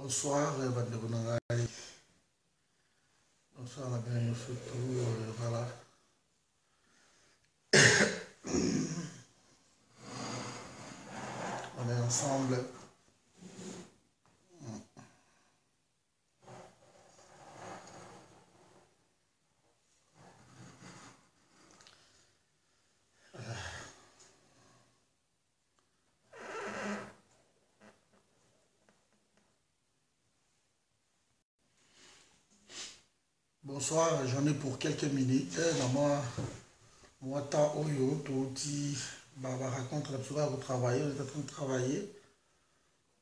Bonsoir, Bandeko Nangai. Bonsoir, la bienvenue surtout. Voilà. On est ensemble. Bonsoir, j'en ai pour quelques minutes. Moi, tant Oyo, tout dit, raconte la soirée au travail. On est en train de travailler.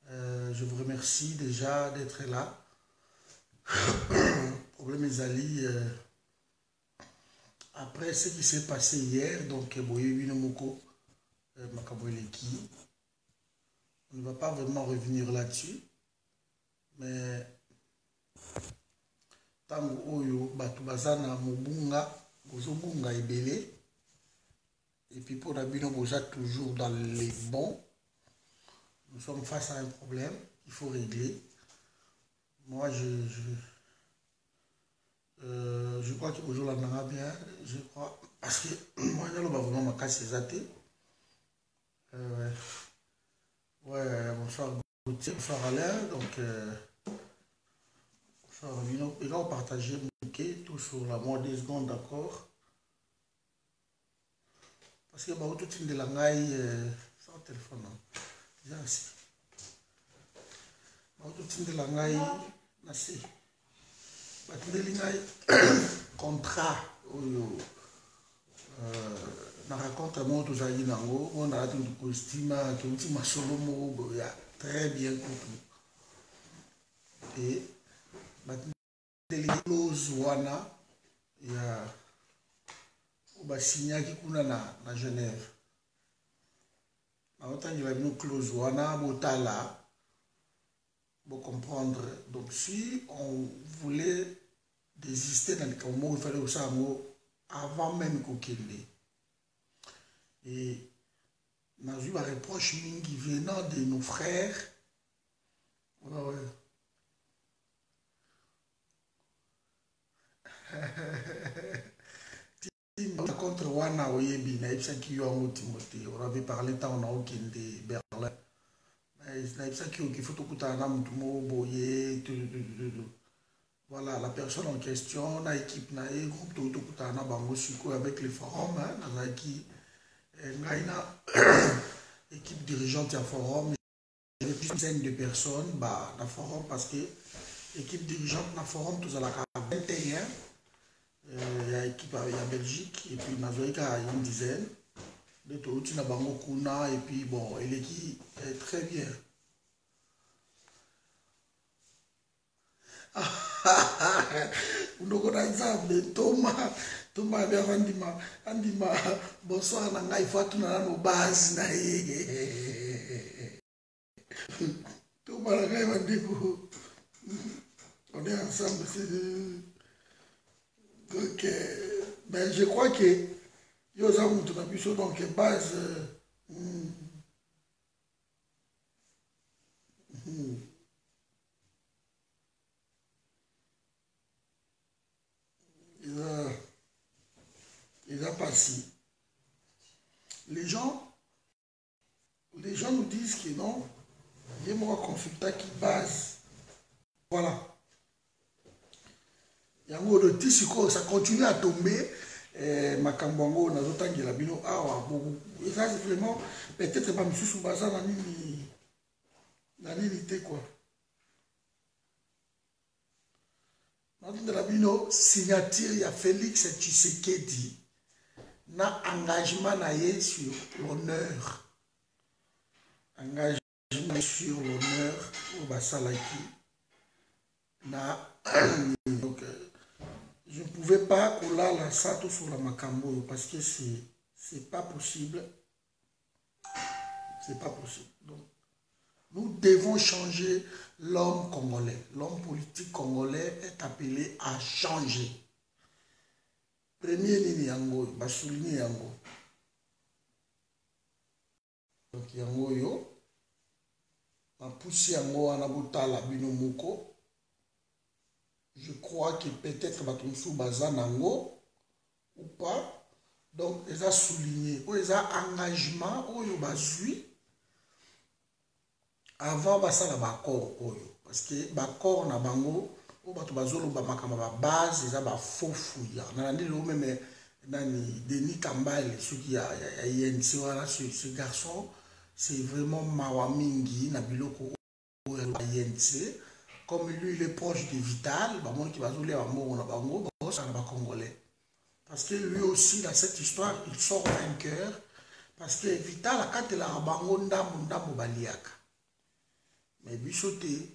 Je vous remercie déjà d'être là. Problème Ezali, après ce qui s'est passé hier, donc Boye Binomoko, Makaboeleki, on ne va pas vraiment revenir là-dessus, mais tango oyo batu bazana mobunga bozobunga ebele et puis pour la bino boza toujours dans les bons. Nous sommes face à un problème qu'il faut régler. Moi je crois que aujourd'hui on a bien, je crois, parce que moi je ne vais pas vraiment ma casse zaté. Ouais, bonsoir Gauthier, bonsoir Alain, donc bonsoir Vino. Et là on partageait tout sur la moins 10 secondes, d'accord. Parce que tout le de la ngaï sans téléphone. Déjà ainsi. Tout le de la ngaï, nasi. Tout le de la ngaï, contrat. Na raconte à moi tout ça, on a tout le costume qui est un solo mot, très bien compris. Et les clauses wana, il y a signé qui kuna na Genève. Autant il y a une clause wana, botala, pour comprendre. Donc si on voulait désister dans le cas où il fallait aussi un mot avant même qu'on ait. Et on a eu un reproche qui venant de nos frères. Ouais. Contre Wana Oyebi, qui Timothée, on avait parlé tant on a aucun de Berlin. Voilà, la personne en question, la équipe, la groupe avec les forums, équipe dirigeante du forum, il y avait plus d'une dizaine de personnes dans le forum parce que l'équipe dirigeante dans le forum, tout ça, la 21. Il y a l'équipe à Belgique et puis il y a une dizaine de Toruti na Bango Kuna et puis bon, l'équipe est très bien. Nous exemple Thomas bien andima bonsoir na ngai fatu na no base na Thomas na ngai bandiko on est ensemble donc ben je crois que Yosa mutu na biso donc base il a passé. Les gens nous disent que non, il y a un consultant qui base. Voilà. Il y a un tissu, ça continue à tomber. Makambongo, Nazotangela Bino, et ça c'est vraiment, peut-être pas M. Soubaza, n'a ni quoi. Nazotangela Bino, signature, il y a Félix Tshisekedi. Na engagement naïe sur l'honneur. Engagement sur l'honneur au Basalaki. Donc, je ne pouvais pas coller la sato sur la Makambo parce que c'est pas possible. C'est pas possible. Donc, nous devons changer l'homme congolais. L'homme politique congolais est appelé à changer. Premier nini yango, basouligner yango. Donc yango yo, poussi yango wana botala bino moko. Je crois que peut-être batonsu baza nango ou pas. Donc ils ont souligné, ils ont engagement, ils ont bazui avant basala bakor oyo parce que bakor na bango o bato bazolo ba makama ba base ils ont ba faux fouilla. Nandi lo même nani Denis Kambale ceux qui a INC voilà ce garçon c'est vraiment mawamingi na biloko INC. Comme lui, il est proche de Vital, qui va jouer à Bango, ça va congolais. Parce que lui aussi, dans cette histoire, il sort vainqueur. Parce que Vital, a quand il a Bango, Ndambo Baliaka. Mais Bichoté,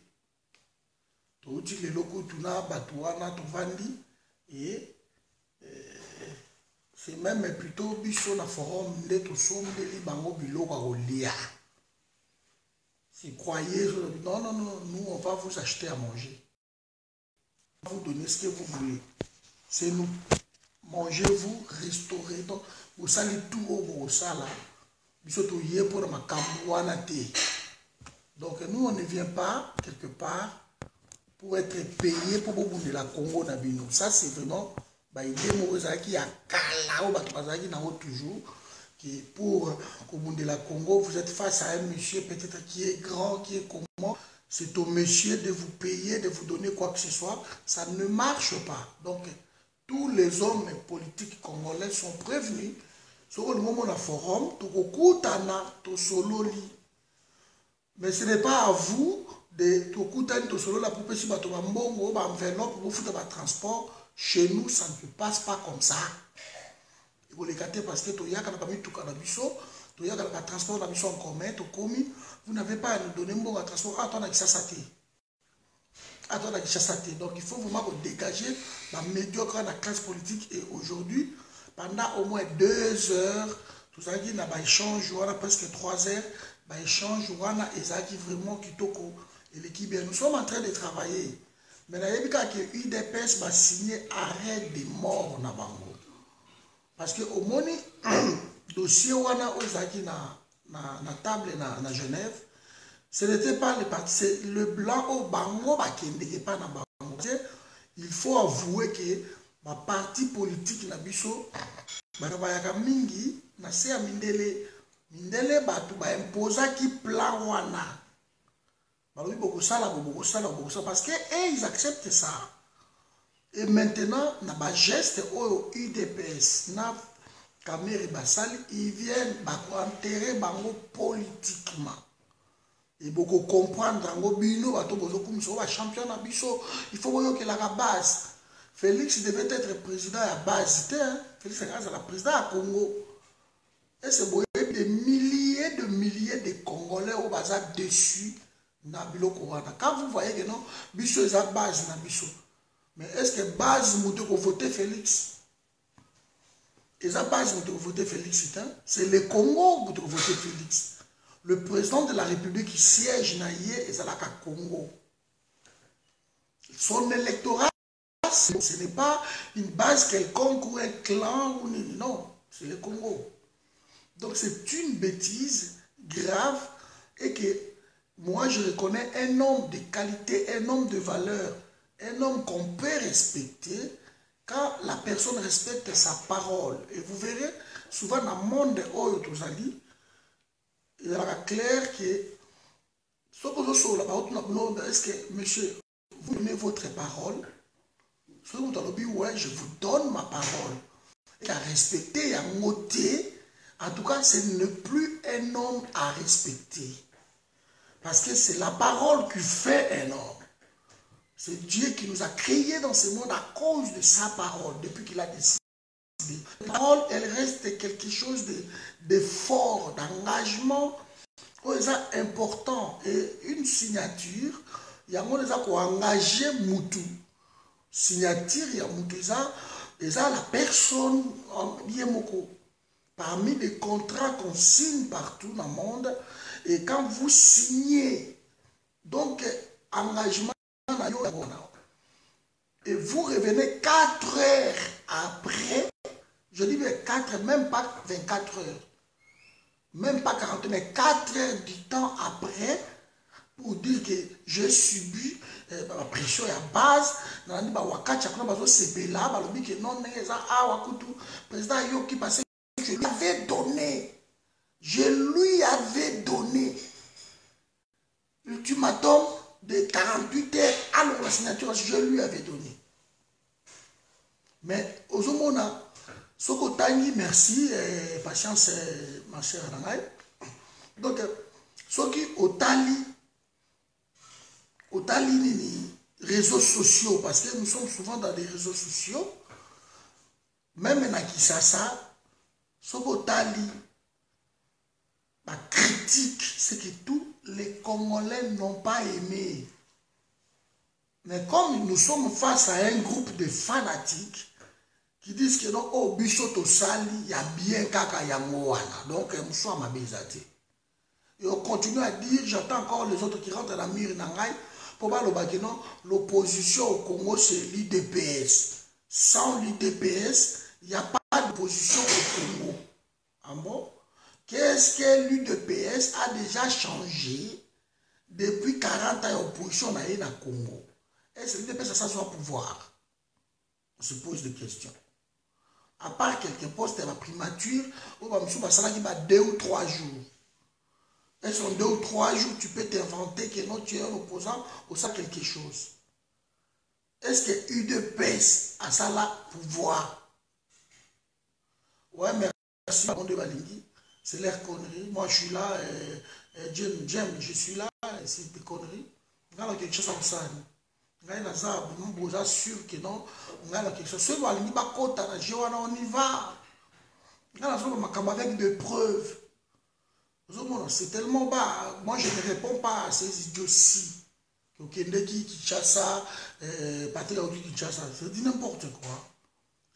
tu dis les locaux, tu n'as pas, tu vandi, et c'est même plutôt Bichot, la forum, de tout son, de Bango Biloko à Olia. Si croyez, non, non, non, nous, on va vous acheter à manger. On va vous donner ce que vous voulez. C'est nous. Mangez-vous, restaurez. Donc, vous salez tout au gros ça là. Donc, nous, on ne vient pas, quelque part, pour être payé pour vous de la Congo Nabino. Ça, c'est vraiment, il y a toujours. Pour de la Congo, vous êtes face à un monsieur peut-être qui est grand, qui est comment, c'est au monsieur de vous payer, de vous donner quoi que ce soit, ça ne marche pas. Donc, tous les hommes politiques congolais sont prévenus. Sur le moment du forum, mais ce n'est pas à vous de transport. Chez nous, ça ne se passe pas comme ça. Parce que tu as un transport en commun, vous n'avez pas à nous donner un transport. Donc il faut vraiment dégager la médiocre dans la classe politique. Et aujourd'hui, pendant au moins 2 heures, tout ça qui n'a pas échange, presque 3 heures, échange, et vraiment kitoko et l'équipe. Nous sommes en train de travailler. Mais que UDPS va signer arrêt des morts na bango. Parce que au moni dossier wana ozaki na table na Genève, ce n'était pas le blanc au bango bakende pas na bango. Il faut avouer que ma parti politique na biso bayaka mingi na se ya mindele batu ba imposa ki plan wana. Balobi bokosala parce que ils acceptent ça. Et maintenant, na ba geste au UDPS, na Kamere Basali, ils viennent enterrer bango politiquement. Et beaucoup comprendre bango bino bato bozo kumso ba champion na biso, il faut que la base. Félix devait être président à base, Félix est la président à Congo. Et c'est des milliers de Congolais au bazar dessus na biloko wana. Quand vous voyez que non, biso est à base na biso. Mais est-ce que base moute pour voter Félix? Et ça base moute pour voter Félix, c'est le Congo pour voter Félix. Le président de la République qui siège naïe et ça la Congo. Son électorat, ce n'est pas une base quelconque ou un clan ou non, c'est le Congo. Donc c'est une bêtise grave et que moi je reconnais un homme de qualité, un homme de valeur. Un homme qu'on peut respecter quand la personne respecte sa parole. Et vous verrez, souvent dans le monde où il est clair que est-ce que, monsieur, vous donnez votre parole? Ouais, je vous donne ma parole. Et à respecter, à noter, en tout cas, ce n'est plus un homme à respecter. Parce que c'est la parole qui fait un homme. C'est Dieu qui nous a créés dans ce monde à cause de sa parole, depuis qu'il a décidé. La parole, elle reste quelque chose de fort, d'engagement, important. Et une signature, il y a des gens qui ont engagé Moutou. Signature, il y a Moutou, il y a la personne, parmi les contrats qu'on signe partout dans le monde, et quand vous signez, donc, engagement, et vous revenez 4 heures après, je dis mais 4, même pas 24 heures, même pas 40, mais 4 heures du temps après, pour que j'ai subi la pression à base. Nani ba wakacha kuna bazo sebela ba lobi que non neza wakutu président yo qui passait je lui avais donné. Je lui avais donné l'ultimatum de 48 heures alors la signature je lui avais donné. Mais aux homona Soko Tangi, merci, patience, ma chère Anangaï. Donc, ce qui Otali ni réseaux sociaux, parce que nous sommes souvent dans des réseaux sociaux, même dans Kisasa, ce qu'Otali, la critique, c'est que tous les Congolais n'ont pas aimé. Mais comme nous sommes face à un groupe de fanatiques, qui disent que non, oh, Bissoto Sali, il y a bien kaka yamoana. Donc, nous sommes à Bézate. Et on continue à dire, j'attends encore les autres qui rentrent dans la mire Nangaï, pour voir le non, l'opposition au Congo, c'est l'IDPS. Sans l'IDPS, il n'y a pas d'opposition au Congo. Ah bon? Qu'est-ce que l'UDPS a déjà changé depuis 40 ans d'opposition dans le Congo? Est-ce que l'UDPS a ça son pouvoir? On se pose des questions. À part quelques postes à la primature, où il va 2 ou 3 jours. Et sur 2 ou 3 jours, tu peux t'inventer que non, tu es un opposant ou ça quelque chose. Est-ce que UDPS a ça là pouvoir? Ouais, merci, c'est l'air connerie. Moi, je suis là, Jem, je suis là, c'est des conneries. Il y a quelque chose comme ça. On est sûr que non, on a quelque chose. On y va. Avec des preuves. C'est tellement bas. Moi, je ne réponds pas à ces idioties. C'est dit n'importe quoi.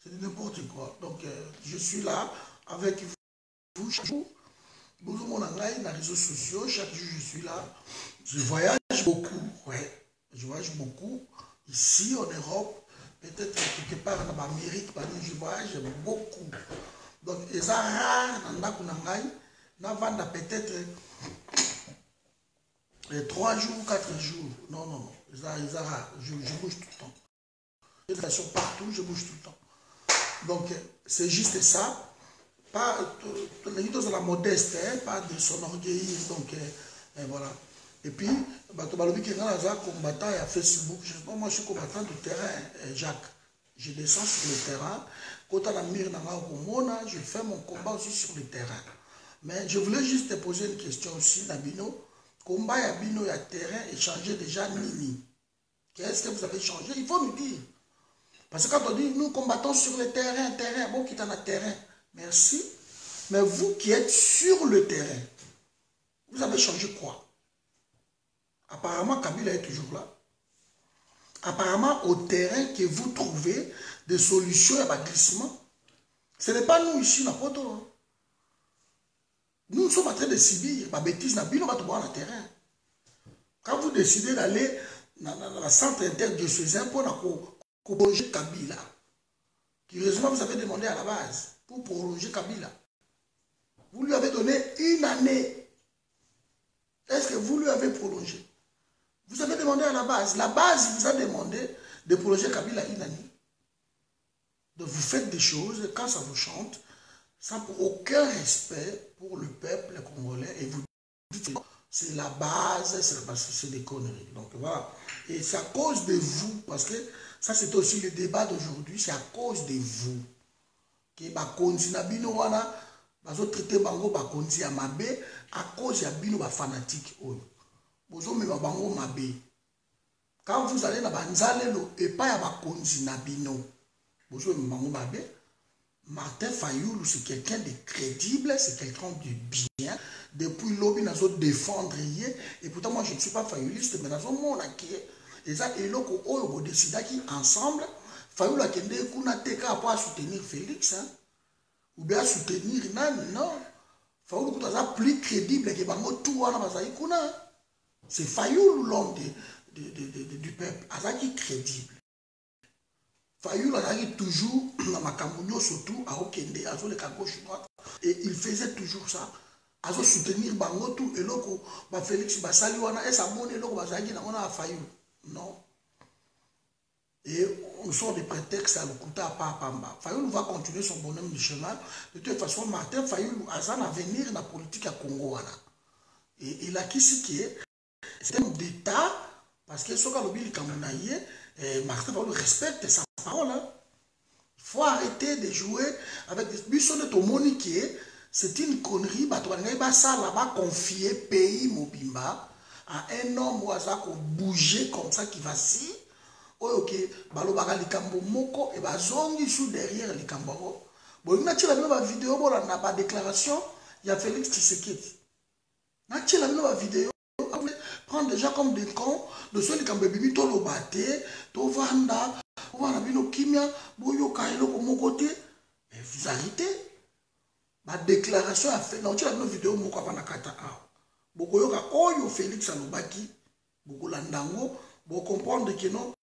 C'est dit n'importe quoi. Donc, je suis là avec vous chaque jour. Dans les réseaux sociaux, chaque jour, je suis là. Je voyage beaucoup. Ouais. Je voyage beaucoup ici en Europe, peut-être quelque part en Amérique, je voyage beaucoup. Donc, les rares, peut-être 3 jours ou 4 jours. Non, non, non. Les rares, je bouge tout le temps. Je suis partout, je bouge tout le temps. Donc, c'est juste ça. Pas de la modeste, hein, pas de son orgueil. Donc, voilà. Et puis, combattant à Facebook. Moi, je suis combattant de terrain, Jacques. Je descends sur le terrain. Quand je fais mon combat aussi sur le terrain. Mais je voulais juste te poser une question aussi, Nabino. Combat à Bino, il y a terrain, échanger déjà Nini. Qu'est-ce que vous avez changé? Il faut nous dire. Parce que quand on dit, nous combattons sur le terrain, bon, qui est en terrain. Merci. Mais vous qui êtes sur le terrain, vous avez changé quoi? Apparemment, Kabila est toujours là. Apparemment, au terrain que vous trouvez des solutions à glissement. Ce n'est pas nous ici, la photo. Nous sommes en train de subir ma bêtise, on va te voir dans le terrain. Quand vous décidez d'aller dans la centre interdiocésain pour prolonger Kabila, curieusement, vous avez demandé à la base pour prolonger Kabila. Vous lui avez donné 1 année. Est-ce que vous lui avez prolongé? Vous avez demandé à la base. La base vous a demandé de prolonger Kabila 1 année. Donc vous faites des choses quand ça vous chante, sans aucun respect pour le peuple congolais. Et vous dites que c'est la base, c'est des conneries. Donc voilà. Et c'est à cause de vous, parce que ça c'est aussi le débat d'aujourd'hui, c'est à cause de vous. Que bakonzi na bino wana bazo traiter bango bakonzi ya mabe à cause ya bino ba fanatique oyo. Bozo me bango mabe. Quand vous allez na banzalelo et pas ya bakonzi na bino. Bozo me bango mabe. Martin Fayoulou c'est quelqu'un de crédible, c'est quelqu'un de bien. Depuis lobby nazo défendre hier et pourtant moi je ne suis pas fayouliste mais nazo mona qui et ça eloko oyo bo décidaki ensemble. Fayoulou a kende kuna teka pour soutenir Félix hein? Ou bien soutenir Nani, non. Fayoulou est plus crédible que Bango tout wana bazali kuna. C'est Fayoulou l'homme du peuple, azaki crédible. Fayoulou azaki toujours dans ma camounio surtout à Okende, à Zoleka gauche droite et il faisait toujours ça. azo soutenir bango tout eloko ba Félix basali wana esa moni eloko bazaki na ona fayu non. Et on sort des prétextes à l'Okuta à Pamba. Fayoulou va continuer son bonhomme de chemin. De toute façon, Martin Fayoulou a un avenir dans la politique à Congo. Et il a qui c'est un d'État, parce que ce que l'obili Kamunaye, Martin Fayoulou respecte sa parole. Il faut arrêter de jouer avec des buissons de Tomonique. C'est une connerie. Ça là-bas confier pays Mobimba à un homme où il bouger comme ça qui vacille. Ok, balobaka likambo moko et bazongi sous derrière likambo. Bon, il y a une vidéo, il n'a pas de déclaration, il y a Félix Tshisekedi. Il y a une vidéo, prendre déjà comme des cons, de ceux qui ont bébi, to lobate, to vanda, on va bino kimia, boyo kailo comme mon côté. Mais vous arrêtez. Ma déclaration a fait, non, tu as une vidéo, moko avana kata a. Bokoyo ka oyo Félix Alobaki, boko landango, bo comprendre que non.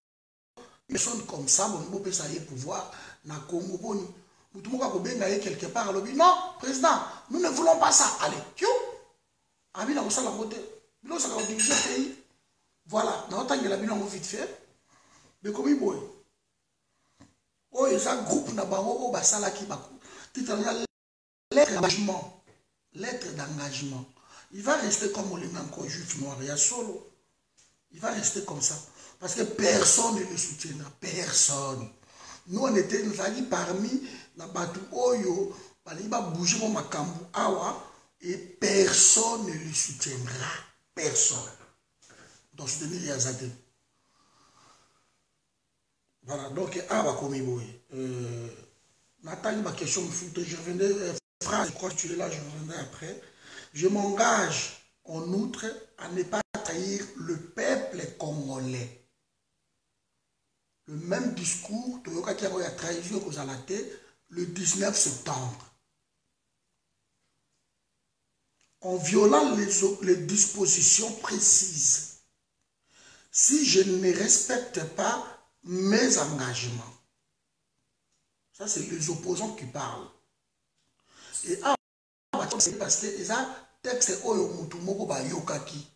Personne comme ça, bon, peut ça y pouvoir, na Congo, bon, tout le monde a quelque part à l'objet. Non, président, nous ne voulons pas ça. Allez, tu as vu la côté. Nous avons dirigé le pays. Voilà, nous avons la bilan vite fait. Mais comme il boy. Oh, il y a un groupe na bango, oh, basala qui bakou. Titre lettre d'engagement. Lettre d'engagement. Il va rester comme on l'a encore juif noir, il y a solo. Il va rester comme ça. Parce que personne ne le soutiendra. Personne. Nous, on était parmi la Batou Oyo, il va bouger mon Makambu Awa, et personne ne le soutiendra. Personne. Donc, soutenir Yazate. Voilà. Donc, Awa Komiboy. Nathalie, ma question me fout. Je reviendrai, phrase, je crois que tu es là, je reviendrai après. Je m'engage, en outre, à ne pas trahir le peuple congolais. Le même discours, Toyoka qui a trahison aux Alatés, le 19 septembre. En violant les dispositions précises, si je ne respecte pas mes engagements, ça c'est les opposants qui parlent. Et c'est parce que les textes Oyo Mutumoko ba Yokaki.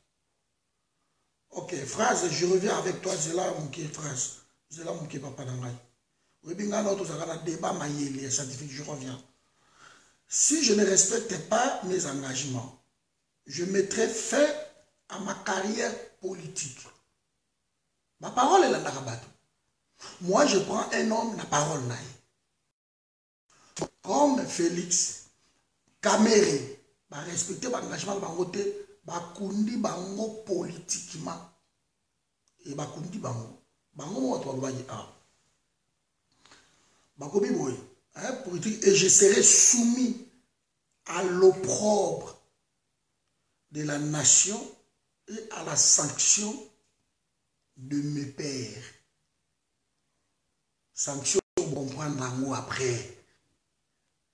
Ok, phrase, je reviens avec toi, c'est là mon phrase. C'est là mon papa d'Angaï. Débat scientifique, je reviens. Si je ne respecte pas mes engagements, je mettrai fin à ma carrière politique. Ma parole est là, Narabato. Moi, je prends un homme, la parole naïe. Comme Félix, Caméré, va respecter l'engagement de Bangote, va kundi bango politiquement. Et va kundi bango. Et je serai soumis à l'opprobre de la nation et à la sanction de mes pères. Sanction, vous comprendre après.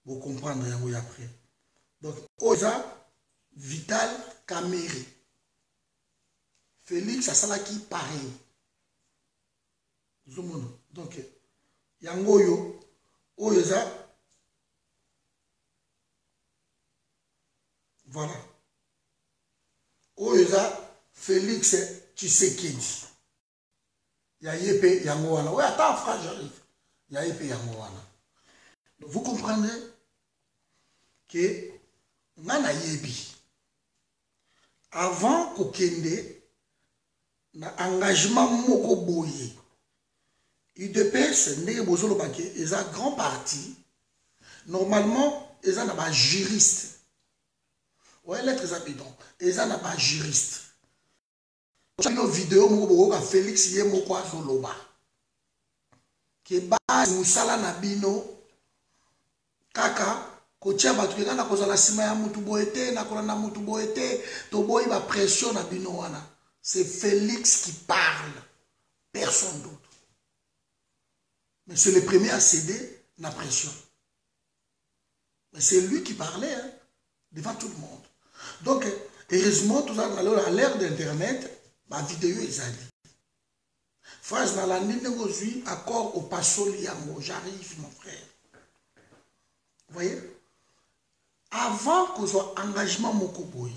Vous comprendre après. Donc, Oza, Vital, Caméré. Félix, ça sera qui pareil. Donc, Yangoyo, Oyoza, voilà. Oyoza, Félix Tshisekedi. Yayepe Yangoana. Oui, attends, frère, j'arrive. Yayepe Yangoana. Vous comprenez que Nana Yebi, avant Kokende, na engagement moko boye. UDPS, ils ont un grand parti. Normalement, ils ont un juriste. Ouais, les très rapidement. Ils ont un juriste. Une vidéo, Félix Yemoko Zoloba. Qui est base Moussala Nabino. Kaka. Kotia Batouka na kozala sima ya mutu boete na kolanda mutu boete to boyi ba pression na bino wana. C'est Félix qui parle, personne d'autre. Mais c'est le premier à céder la pression. Mais c'est lui qui parlait hein, devant tout le monde. Donc, heureusement, tout ça, à l'ère d'Internet, ma vidéo est allée. Phrase dans la ligne aujourd'hui, accord au passo liango. J'arrive, mon frère. Vous voyez? avant que soit engagement moko boy.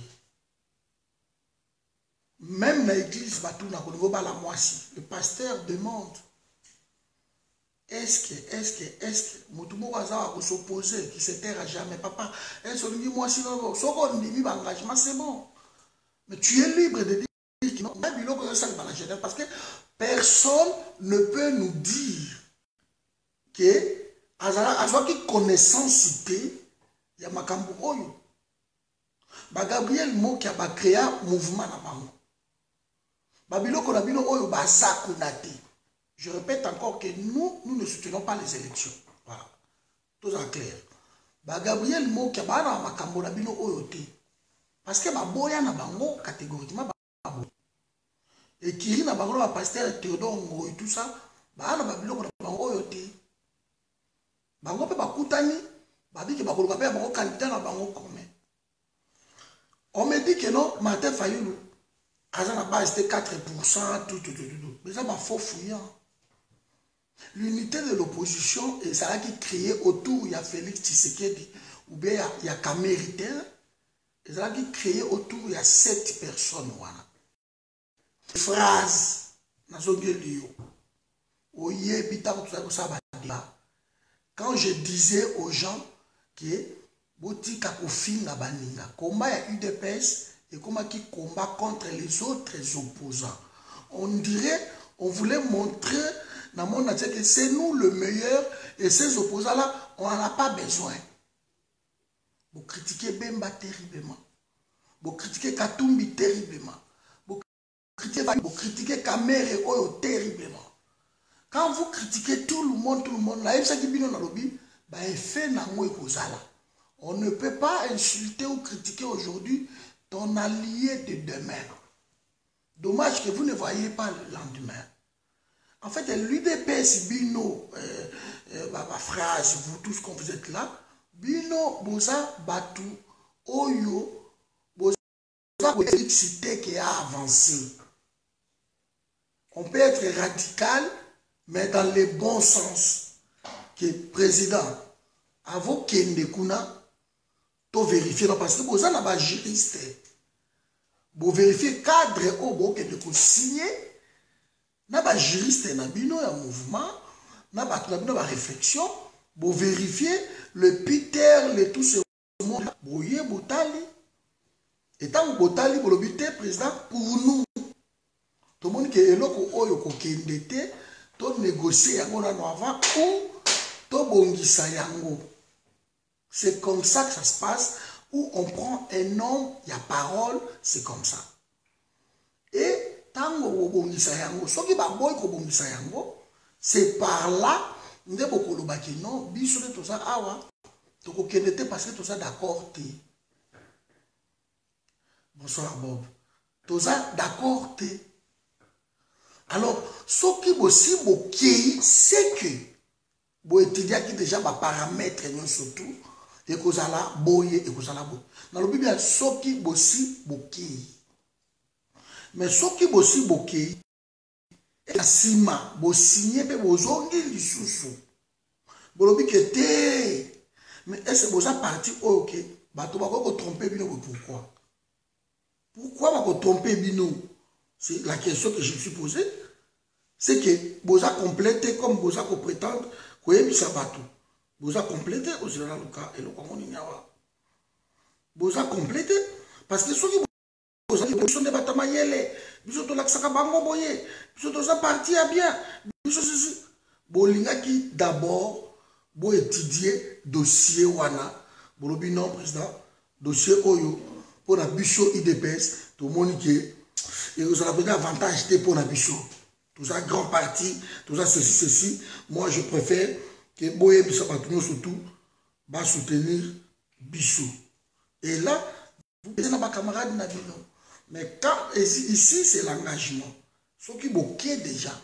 Même dans l'église, le pasteur demande est-ce que Moutoumou va s'opposer, qui se taire jamais, papa, est-ce que moi si engagement, c'est bon. Mais tu es libre de dire que non, parce que personne ne peut nous dire que à soit qui connaissance cité, il y a Makambo Oyo. Gabriel Moki a créé un mouvement na bango. Babiloko na bino Oyo basakunate. Je répète encore que nous ne soutenons pas les élections. Voilà. Tout en clair. Gabriel Moki a bana Makambo na bino Oyo te. Parce que baboya na bango catégoriquement baboya. Et Kiri na bango na pasteur Théodore Ngo et tout ça, bana babiloko na bango Oyo te. Bango pe bakutani, babi ke bakoluka pe bango candidat na bango commun. On me dit que non, Martin Fayoulou, à la base c'était 4%, tout. Mais ça m'a faux fouillant. L'unité de l'opposition, et ça a qui créé autour, il y a Félix Tshisekedi, ou bien il y a Kamérité, et ça a qui créé autour, il y a 7 personnes. Voilà. Phrase, quand je disais aux gens que Botika Kofinga Baninga, combat ya UDPS et comment qui combat contre les autres opposants. On dirait, on voulait montrer dans mon monde que c'est nous le meilleur et ces opposants-là, on n'en a pas besoin. Vous critiquez Bemba terriblement. Vous critiquez Katumbi terriblement. Vous critiquez Kamere Oyo terriblement. Quand vous critiquez tout le monde, là, on ne peut pas insulter ou critiquer aujourd'hui ton allié de demain. Dommage que vous ne voyez pas le lendemain. En fait, l'UDPS, Bino, ma phrase, vous tous quand vous êtes là, Bino, Boza, Batu, Oyo, Boza, l'électricité qui a avancé. On peut être radical, mais dans le bon sens. Que président, avant Kende Kuna, to vérifier, parce que vous avez un juriste. Vous vérifiez cadre au beau que vous signez, na ba juriste na bino ya mouvement, na ba réflexion, vous vérifiez le Peter, le tout ce monde, boye botali. Et tant que botali pour le bité président pour nous. Tout le monde qui est là oyo ko kendete, to négocier yango na avant ou to bongisa yango. C'est comme ça que ça se passe, où on prend un homme, il y a parole, c'est comme ça. Et tant que c'est par là, non, parce que tout ça d'accord. Bonsoir Bob. Tout ça d'accord. Alors, ce qui est aussi c'est que vous étudiez qui déjà va paramètres surtout. Et que ça la boye et que ça la boye. Dans le Bible, ce qui bossi boki. Mais ce qui bossi boki, et la sima, bosigné, pe bozongi lisusu. Bolobi que te. Mais est-ce que vous avez parti au ok? Bato bako tromper bino pourquoi? Pourquoi bako tromper bino? C'est la question que je me suis posée. C'est que vous avez complété comme vous avez prétendre que vous avez bateau. Vous avez complété au général Luka et le Congo. Vous avez complété parce que ceux qui vous avez besoin de batamayele, vous avez l'accès à bango boye, vous avez parti à bien, vous avez bolinga qui d'abord vous étudier dossier wana, bolobi non président, dossier oyo pour la bicho IDPS, tout le monde qui et vous avez avantage pour la bicho, tout ça grand parti, tout ça ceci, moi je préfère que Boye Bissapatouno surtout va soutenir Bissou. Et là, vous êtes dans camarade Nabino. Mais quand ici, c'est l'engagement. Ceux qui bloquent déjà,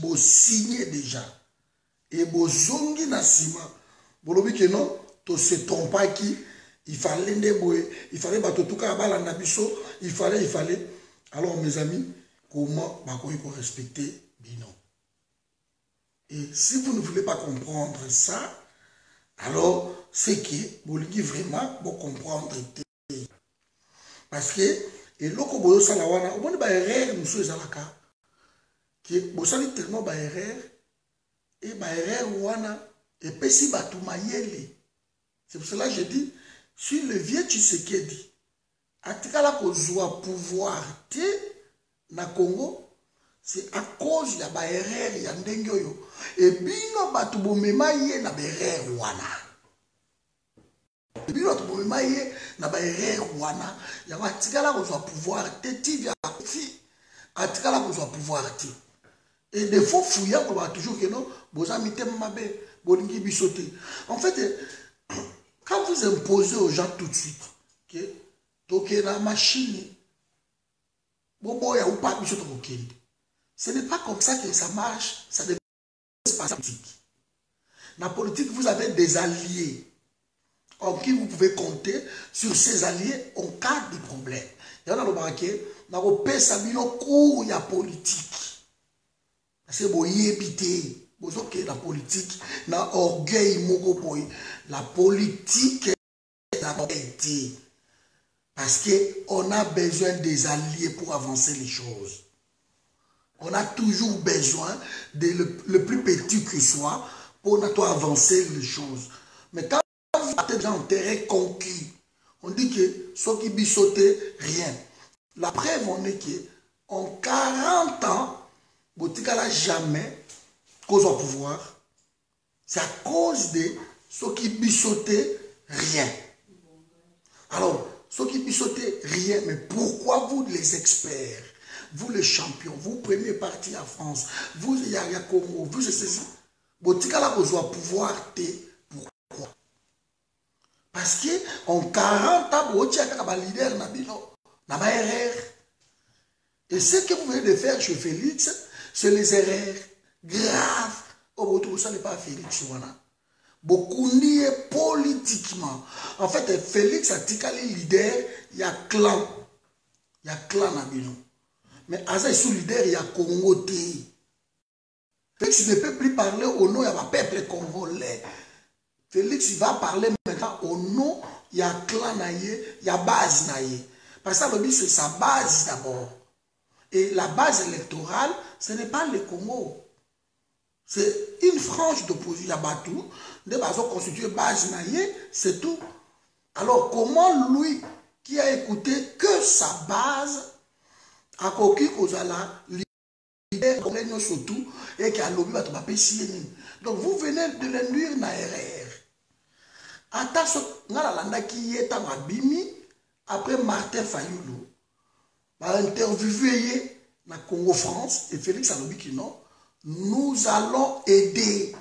vous signez déjà. Et vous zongi na sima. Vous l'avez que non, tu se trompes pas qui. Il fallait des boy, il fallait battre tout cas à Nabiso, il fallait. Alors mes amis, comment il faut respecter Bino? Et si vous ne voulez pas comprendre ça, Alors, c'est que vous voulez vraiment vous comprendre. Parce que, et loko boyo salawana, on a erreur, monsieur Zalaka, qui vous savez tellement erreur, et erreur wana, et puis si batou mayele. C'est pour cela que je dis, si le vieux Tshisekedi, atikala kozwa pouvoir te na Congo, c'est à cause ya ba erreur ya ndenge oyo. Et bino batou bomema ye na ba erreur wana. Et bino batou bomema ye na ba erreur wana. Ya atikala kozwa pouvoir te ti ya fi. Atikala kozwa pouvoir te. Et des fois fouillant qu'on va toujours que non, vos amis t'aiment ma belle, bolingi bisoté. En fait, quand vous imposez aux gens tout de suite que donc la machine, ce n'est pas comme ça que ça marche, ça ne passe pas politique. Dans la politique, vous avez des alliés en qui vous pouvez compter sur ces alliés en cas de problème. Il y en a le marqué, dans le pays, ça cours, il y a politique. C'est bon, y éviter. La politique, na orgueil, la politique est d'orgueil. Parce qu'on a besoin des alliés pour avancer les choses. On a toujours besoin le plus petit que soit pour avancer les choses. Mais quand vous partez déjà en terrain conquis, on dit que ceux qui bissotent, rien. La preuve, on est qu'en 40 ans, Botika n'a jamais cause au pouvoir. C'est à cause de ceux qui bissotaient rien. Alors, ceux qui bissotaient rien, mais pourquoi vous les experts, vous les champions, vous prenez parti en France, vous Yaya Congo, vous ceci, Botika n'a cause au pouvoir, pourquoi? Parce qu'en 40 ans, Botika n'a pas leader, n'a pas erreur. Et ce que vous venez de faire chez Félix, c'est les erreurs graves. Oh, ça n'est pas Félix. Beaucoup nié politiquement. En fait, Félix a dit qu'il leader, il y a clan. Il y a clan Nabino. Mais Aza est sous leader, il y a Congo. Félix ne peut plus parler au nom du peuple congolais. Félix il va parler maintenant au nom, il y a clan, il y a base. Parce que le c'est sa base d'abord. Et la base électorale, ce n'est pas le Congo. C'est une frange d'opposition. Yabatou, des bases constituées base naïe, c'est tout. Alors, comment lui, qui a écouté que sa base, a coquille Kozala, leader, surtout, et qui a lobby, donc vous venez de l'induire dans l'erreur. Après Martin Fayoulou, interviewé na Congo France et Félix Alobi qui non, nous allons aider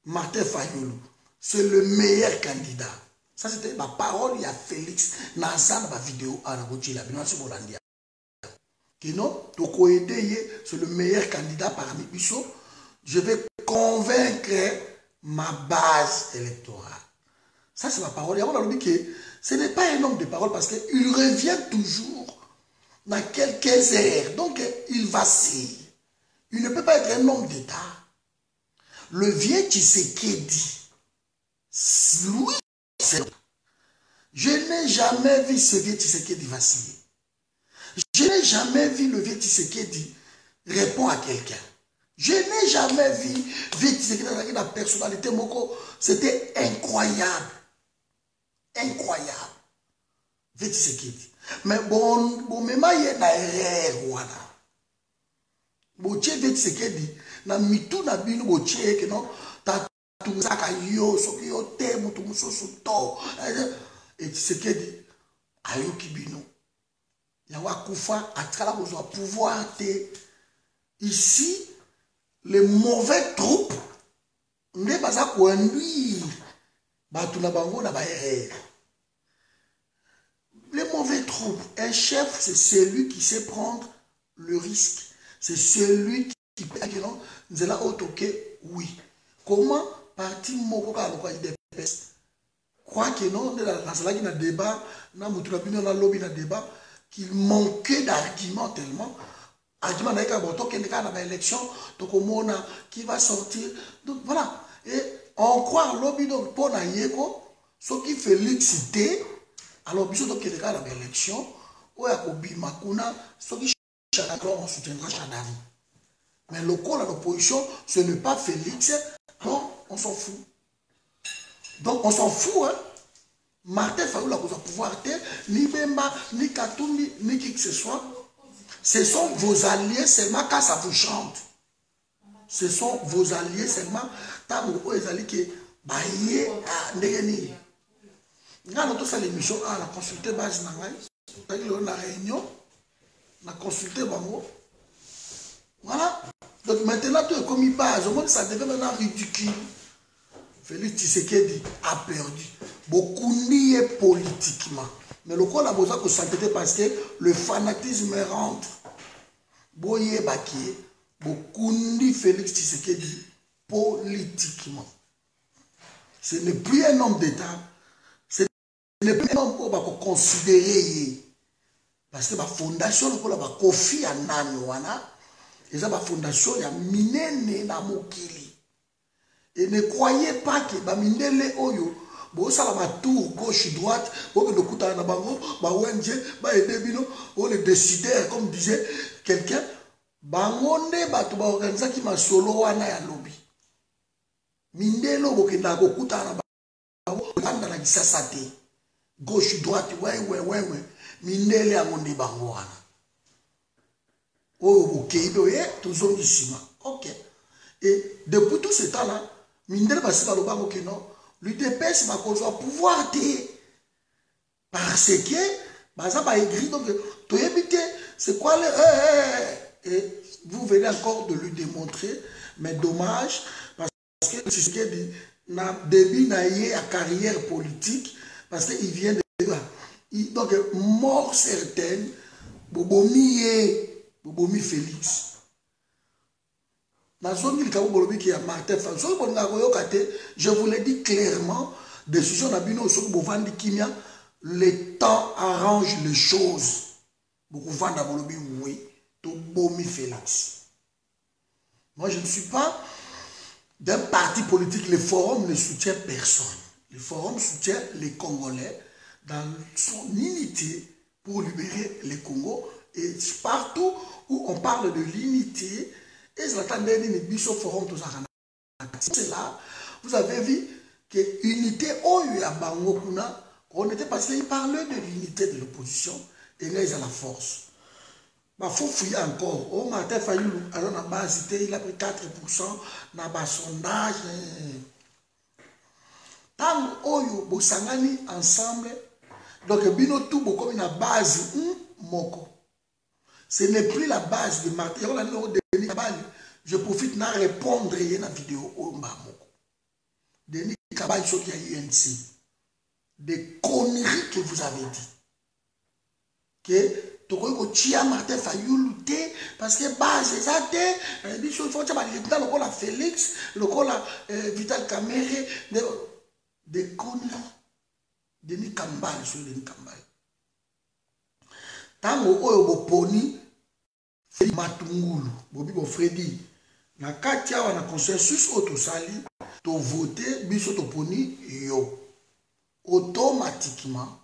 Martin Fayoulou. C'est le meilleur candidat. Ça c'était ma parole, il y a Félix Nazan ma vidéo à la Gauchila, qui non, donc aider, c'est le meilleur candidat parmi Bissot. Je vais convaincre ma base électorale. Ça c'est ma parole. Et on a dit que ce n'est pas un homme de parole parce qu'il revient toujours dans quelques heures. Donc, il vacille. Il ne peut pas être un homme d'État. Le vieux Tshisekedi, lui, c'est... Je n'ai jamais vu ce vieux Tshisekedi vaciller. Je n'ai jamais vu le vieux Tshisekedi répondre à quelqu'un. Je n'ai jamais vu le vieux Tshisekedi avec la personnalité Moko. C'était incroyable. Incroyable. Vieux Tshisekedi. Mais bon, même il y a une erreur, voilà. Bon, tu es vieux Tshisekedi, na mitou na bino bo che que non, ta tout ça yo, so yo te mutu muso to. Et Tshisekedi ayo kibino. Ya wa kufa atkala besoin pouvoir te. Ici les mauvais troupes ne pas à conduire batu na bango na ba erreur. Les mauvais troupes, un chef, c'est celui qui sait prendre le risque. C'est celui qui peut dire non, nous allons autoquer, oui. Comment partir moko ka lokwa IDPS? Crois que non, dans la salle qui a débat, dans la lobby na débat, qu'il manquait d'arguments tellement. Argument d'ailleurs quand on a une élection, donc au monde qui va sortir. Donc voilà. Et on croit à lobby donc pour Nayeko, ce qui fait l'excité, alors biso donc il y a l'élection, ou à Kobi Makuna, ce qui alors on soutiendra Chadari. Mais le col à l'opposition, ce n'est pas Félix, alors on s'en fout. Donc on s'en fout, hein. Martin Fayoul a pouvoir, ni Bemba, ni Katoumi, ni qui que ce soit. Ce sont vos alliés seulement quand ça vous chante. Ce sont vos alliés seulement quand vous allez que bailler à Ndegeni. Nous avons tous l'émission, on a consulté base dans la réunion, on a consulté Bango. Voilà. Donc maintenant, tout est comme il passe. Au moins, ça devient maintenant ridicule. Félix Tshisekedi a perdu. Beaucoup nié politiquement. Mais le corps a besoin de s'inquiéter parce que le fanatisme rentre. Boye Bakie, beaucoup nié Félix Tshisekedi politiquement. Ce n'est plus un homme d'État. Ce n'est plus un homme qu'on va considérer. Parce que la fondation, on va confier à Nanywana. Et ça, la fondation, il y a Minene na Mokili. Et ne croyez pas que ba Minele Oyo, bon ça la tour gauche droite, bon que le coup na bango, ba ONG, ba edebino, bon les décideurs comme disait quelqu'un, bango ne ba to ba organiser qui ma solo wana ya lobby. Mindelo bo ke na ko kuta na bango, anda na kisasa te. Gauche droite, ouais. Mindele a monde bango wana. Oh, ok, toujours ici. Ok. Et depuis tout ce temps-là, Mindel va se faire le banc, ok, non. L'UDPS va pouvoir parce que, ça va écrire, donc, tu éviter, c'est quoi le. Et vous venez encore de lui démontrer, mais dommage, parce que c'est ce qu'il dit, n'a début n'a à carrière politique, parce qu'il vient de. Donc, mort certaine, Bobomi Félix. Je vous l'ai dit clairement, décision d'Abino sur Bovandi Kimia, le temps arrange les choses. Bouvanda Bolobi, oui, to Bomi Félix. Moi, je ne suis pas d'un parti politique. Le forum ne soutient personne. Le forum soutient les Congolais dans son unité pour libérer les Congo. Et partout où on parle de l'unité, et c'est là, vous avez vu que l'unité, on était parce qu'il parlait de l'unité de l'opposition, et là, ils ont la force. Il faut fouiller encore. Oh, Martin Fayoulou, alors la base, il a pris 4% dans le sondage. Tant que vous avez ensemble, donc, bino tout, comme une base, moko. Ce n'est plus la base de Martin. Je profite de répondre à la vidéo. Denis Kabal, ce qu'il y a UNC. Des conneries que vous avez dit. Que tu as Martin Fayoulou, parce que base, c'est ça, il faut que la Félix, le Vital Kamere, des conneries. Denis Kambal, sur Denis Kambal. Tant que poni Matungulu, Bobi Freddy, na katia wana consensus autosali, to voter biso to poni yo. Automatiquement,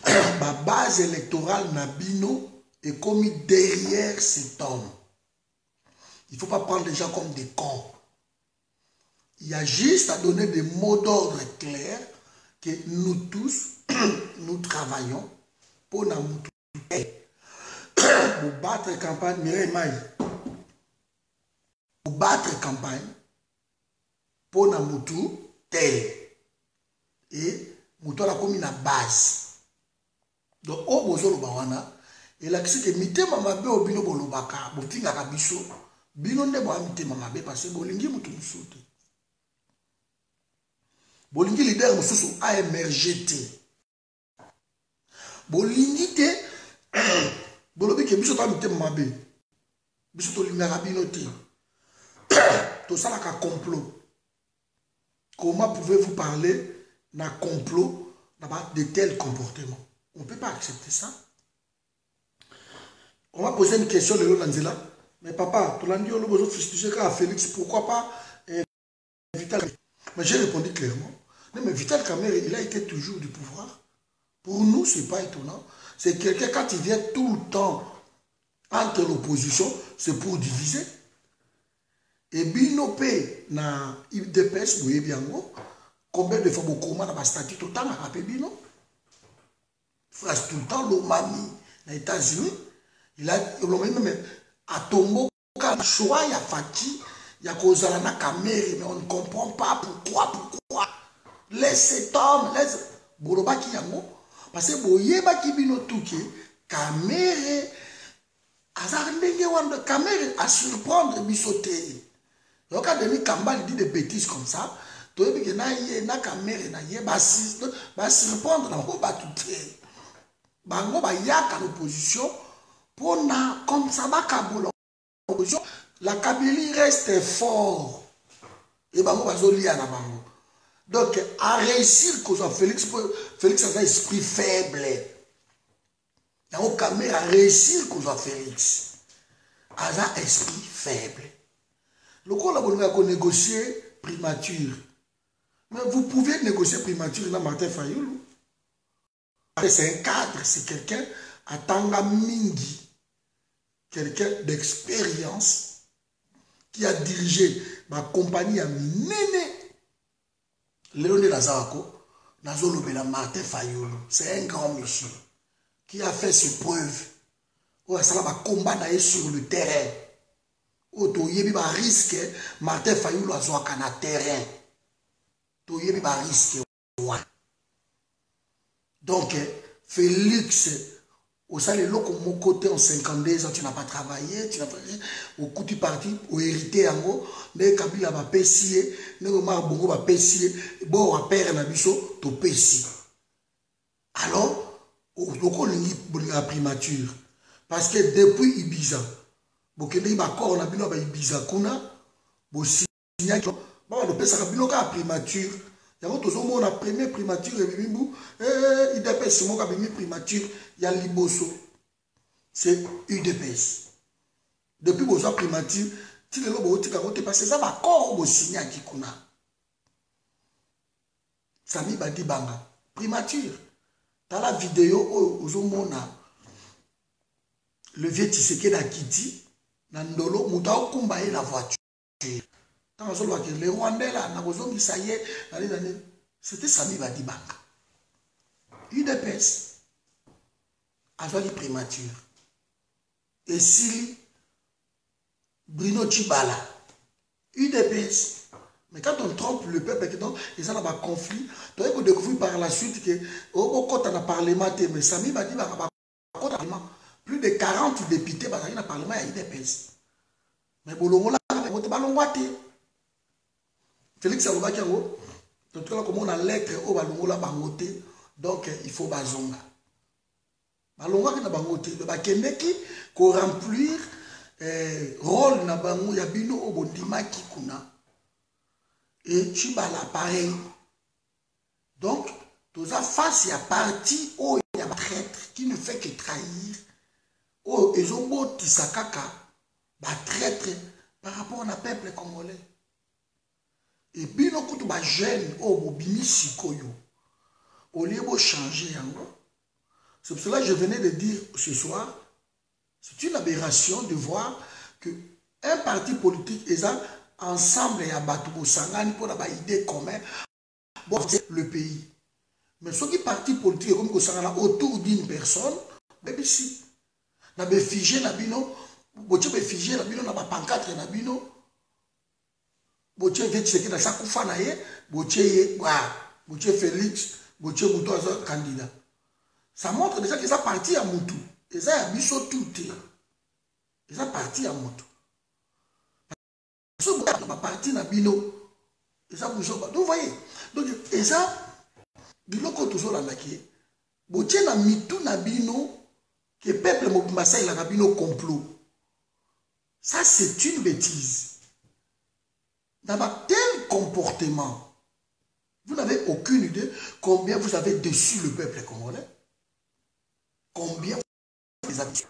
la base électorale Nabino est commis derrière cet homme. Il ne faut pas prendre les gens comme des cons. Il y a juste à donner des mots d'ordre clairs que nous tous, nous travaillons pour nous battre campagne, Mireille Maï. Pour battre campagne, pour nous tel. Et nous avons comme une base. Donc, au besoin de Bawana, et là, c'est que mité mamabe au bino bolobaka, botinga kabiso, bino ne boa mité mamabe parce que bolingi mutu musuti. Bolingi leader mususu a émergé te. Bolingi te, bolobi ke biso ta mité mamabe, biso to linga kabino te. Tout ça là ka complot. Comment pouvez-vous parler d'un complot, de tels comportements? On ne peut pas accepter ça. On va poser une question de Lanzela. Mais papa, tu l'as dit au besoin de Félix, pourquoi pas Vital? Mais j'ai répondu clairement. Non, mais Vital Kamerhe, il a été toujours du pouvoir. Pour nous, ce n'est pas étonnant. C'est quelqu'un, quand il vient tout le temps entre l'opposition, c'est pour diviser. Et Binopé, na IDPS, vous voyez bien, combien de fois beaucoup dans ma statut tout le temps, à Bino? Phrase tout le temps, l'Omami, aux États-Unis, il a même à Tombo, quand choix, il y a Fati, il y a Kozalana Kamerhe, mais on ne comprend pas pourquoi. Laisse cet homme, laisse. Boloba qui yango, parce que Boyeba qui bino touké, Kamerhe, Azarndenge Wanda, Kamerhe à surprendre bisoté. Donc, quand Denis Kambal dit des bêtises comme ça, tu vois que na Kamerhe, na ye, va surprendre, na va tout. Bango ba yaka l'opposition pour na comme ça va Kaboula l'opposition la Kabylie reste fort et bango va zolia na bango donc à réussir que soit Félix a un esprit faible dans Kamerhe à réussir que soit Félix a un esprit faible le coup là on va négocier primature mais vous pouvez négocier primature dans Martin Fayoulou. C'est un cadre, c'est quelqu'un à Tanga Mingi, quelqu'un d'expérience qui a dirigé ma compagnie à Nene. Léoné Lazarako, Nazolobela Martin Fayoulou, c'est un grand monsieur qui a fait ses preuves. Où ça va combattre sur le terrain. Où il y a un risque, Martin Fayoulou a joué à terrain. Il y a un risque. Donc, Félix, au salaire, mon côté en 52 ans, tu n'as pas travaillé, tu n'as pas au coup du parti, au hérité, en gros, mais Kabila va pessier, mais Omar Bongo va pessier, bon, on va perdre la bicho, tu pessier. Alors, au la primature, parce que depuis Ibiza, bon, il y a encore un Ibiza, bon, si il y a un primature, il y a la première primature, il DPS, c'est moi qui primature, il y a Liboso. C'est UDPS. Depuis que primature, si le lobo est passé, ça va encore au signer à Kikuna. Sami Badi Banga. Primature. Dans la vidéo, le vieux Tshisekedi d'Akiti, Nandolo, Moutao Kumbaye la voiture. Les Rwandais là, c'était Sami Badi Banga. UDPS avait les primatures. Et si Bruno Tchibala, UDPS, mais quand on trompe le peuple, ils ont un conflit, donc on découvre par la suite que au côté dans le Parlement, mais Sami Badi Banga, plus de 40 députés dans le Parlement, il y a UDPS. Mais Bolongo là, on ne va pas Félix Alobaki yango, donc comme on a lettre au balongo la bangoté, donc il faut bazonga. Balonga ki na bangoté, le bakende ki ko remplir rôle na bango ya bino au bondima ki kuna. Et Tchibala pareil. Donc, tous à face ya parti où il y a un traître qui ne fait que trahir. Oh, ils ont beau tisakaka, ba traître par rapport au peuple congolais. Et puis, nous avons des jeunes qui sont au lieu de changer. C'est pour cela que je venais de dire ce soir, c'est une aberration de voir qu'un parti politique est ensemble et à Batoubo Sangani pour avoir une idée commune pour le pays. Mais ceux qui parti politique comme Kosangana autour d'une personne, même si, on a figé, on a figé, on a pancarte, on a bino. Boche Tshisekedi na sakufa na ye, Boche Félix, Boche Moutou a candidat. Ça montre déjà que ça parti à Moutou. Et ça a biso tout. Et ça parti à Moutou. Ce que parti à Bino. Et ça bouge pas. Donc vous voyez. Donc et ça, biloko toujours la laqué. Boche na mitou na Bino, que peuple Mokimasa il a Bino complot. Ça c'est une bêtise. Dans un tel comportement, vous n'avez aucune idée combien vous avez déçu le peuple congolais. Combien vous avez déçu.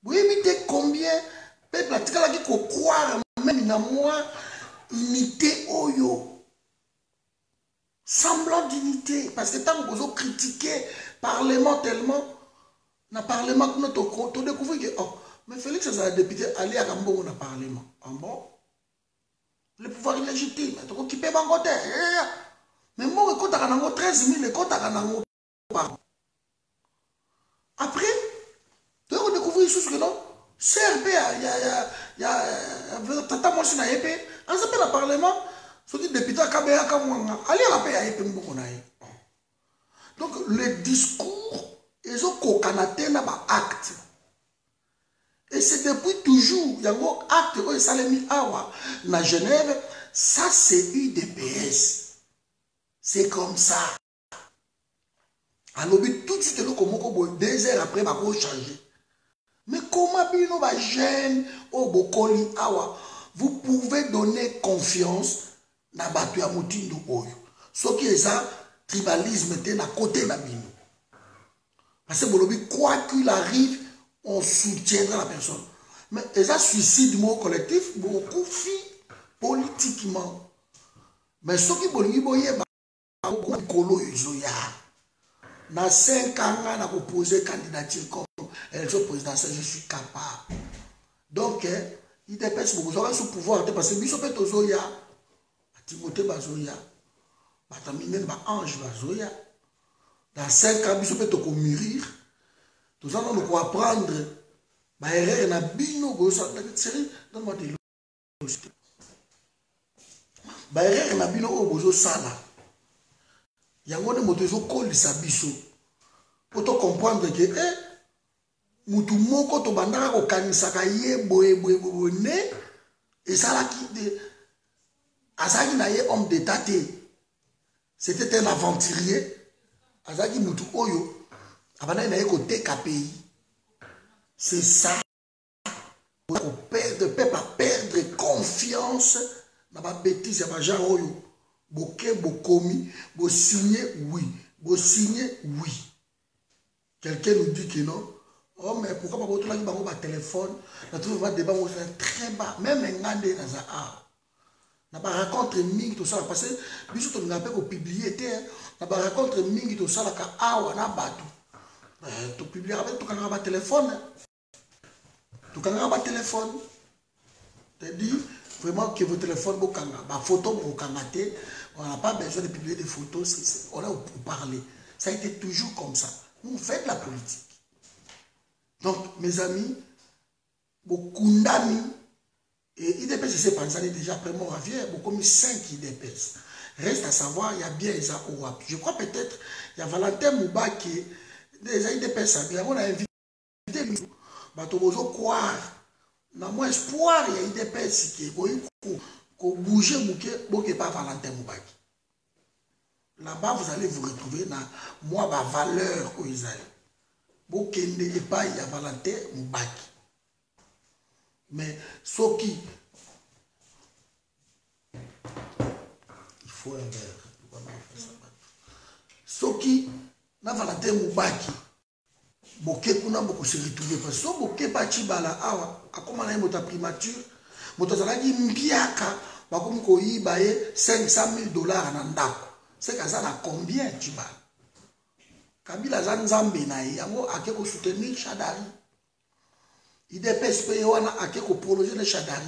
Vous imitez combien le peuple a dit qu'on croire même dans moi imiter Oyo. Semblant d'unité. Parce que tant que vous critiquez le Parlement tellement, dans le Parlement, vous découvrez que, oh, mais Félix, c'est un député, allez à Gambo dans le Parlement. Ah bon? Le pouvoir illégitime. Tu occupes Bangote. Mais moi, quand tu as 13 000, quand tu as après, tu vas découvrir que non. CRP, il y a Tata Moshi na EP. On s'appelle le Parlement. Ce qui est député à Kabea Kamwanga. Allez à la paix à EP Mbokonaï. Donc, le discours, ils ont cocanate na ba acte. Et c'est depuis toujours, il y a un acte où ils ont mis awa na Genève. Ça, c'est UDPS. C'est comme ça. Alors, tout de suite, comme 2 heures après, il va changer. Mais comment bino ba jeune au bokoli awa, vous pouvez donner confiance na batu ya mutindo oyo. Ce qui est ça, tribalisme te na côté na bino. Parce que bolobi, quoi qu'il arrive, on soutiendra la personne. Mais ça suicide mot collectif, beaucoup fit politiquement. Mais ce qui bolobi boye ba kolo yoya. Na 5 ans, na poser candidature comme élection présidentielle, je suis capable. Donc, il dépêche beaucoup. Vous aurez ce pouvoir parce que Bishop est Zoya, Timothée Bazoya, Batamine Ange Bazoya. Dans 5 ans, Bishop est au mûrir. Tout ça, on doit apprendre. Erreur na bino gosa la série donne-moi des lois. Erreur na bino au bozo sala. Yango ne moto kolisa biso. Pour te comprendre que mutu moko to bandaka ko kanisaka ye boye ne et ça là qui azaki na ye homme d'état te. C'était un aventurier. Azaki mutu oyo abana na ye ko teka pays. C'est ça. Le peuple a perdre confiance dans la bêtise ya ba genre oyo. Boké bokomi, bo signé oui, bo signé oui. Quelqu'un nous dit que non. Oh, mais pourquoi pas votre langue par téléphone? On trouve un débat très bas. Même un gars de Nazar. On va raconter mingi tout ça. Parce que, bisous, on a pas publié. On va raconter mingi tout ça. Là, on a battu. Tu publies avec tout le téléphone. Tout le téléphone. Tu dis vraiment que votre téléphone, ma photo, on n'a pas besoin de publier des photos. On a pour parler. Ça a été toujours comme ça. Nous faites la politique. Donc, mes amis, beaucoup d'amis, et IDPS, c'est pensé déjà après mon ravière, beaucoup mis 5 IDPS. Reste à savoir, il y a bien les OAP. Je crois peut-être, il y a Valentin Mouba qui est des IDPS. On a invité lui. Tu peux croire, dans mon espoir, il y a IDPS qui est bouger, qui n'est pas Valentin Mouba. Là-bas, vous allez vous retrouver dans moi, ma valeur où ils allaient. Bokende et pas il y a Valentin Moubaki. Mais ce qui. Il faut un verre. Ce qui. Na Valentin Moubaki. Boké kuna beaucoup se retrouver. Parce que Boké Pachibala, a comment on a une primature. Motazalaki Mbiaka, bakoum koyi baye $500 000 en andako. C'est qu'à ça, na combien tu vas? Kabila Zanzambe na yango ake ko soutenir Shadari. IDPS pe wana ake ko prologer le Shadari.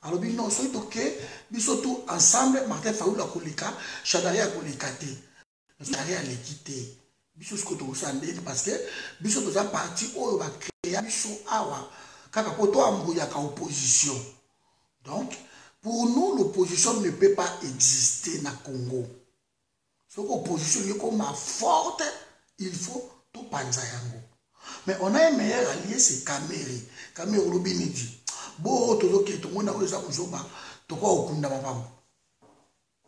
Alors bi non so itoke biso tout ensemble Martin Faoula koleka Shadari a koleka te. Shadari a l'équité. Biso ce que to sandeli parce que biso to za parti oyo ba créer biso awa kaka poto ambuya ka opposition. Donc pour nous l'opposition ne peut pas exister na Congo. Ce opposition est comme forte. Il faut tout penser. Mais on a un meilleur allié, c'est Kameri. Kameri Robini dit. Bon, tout le monde qui est au monde, tout quoi au Kunda Mapam.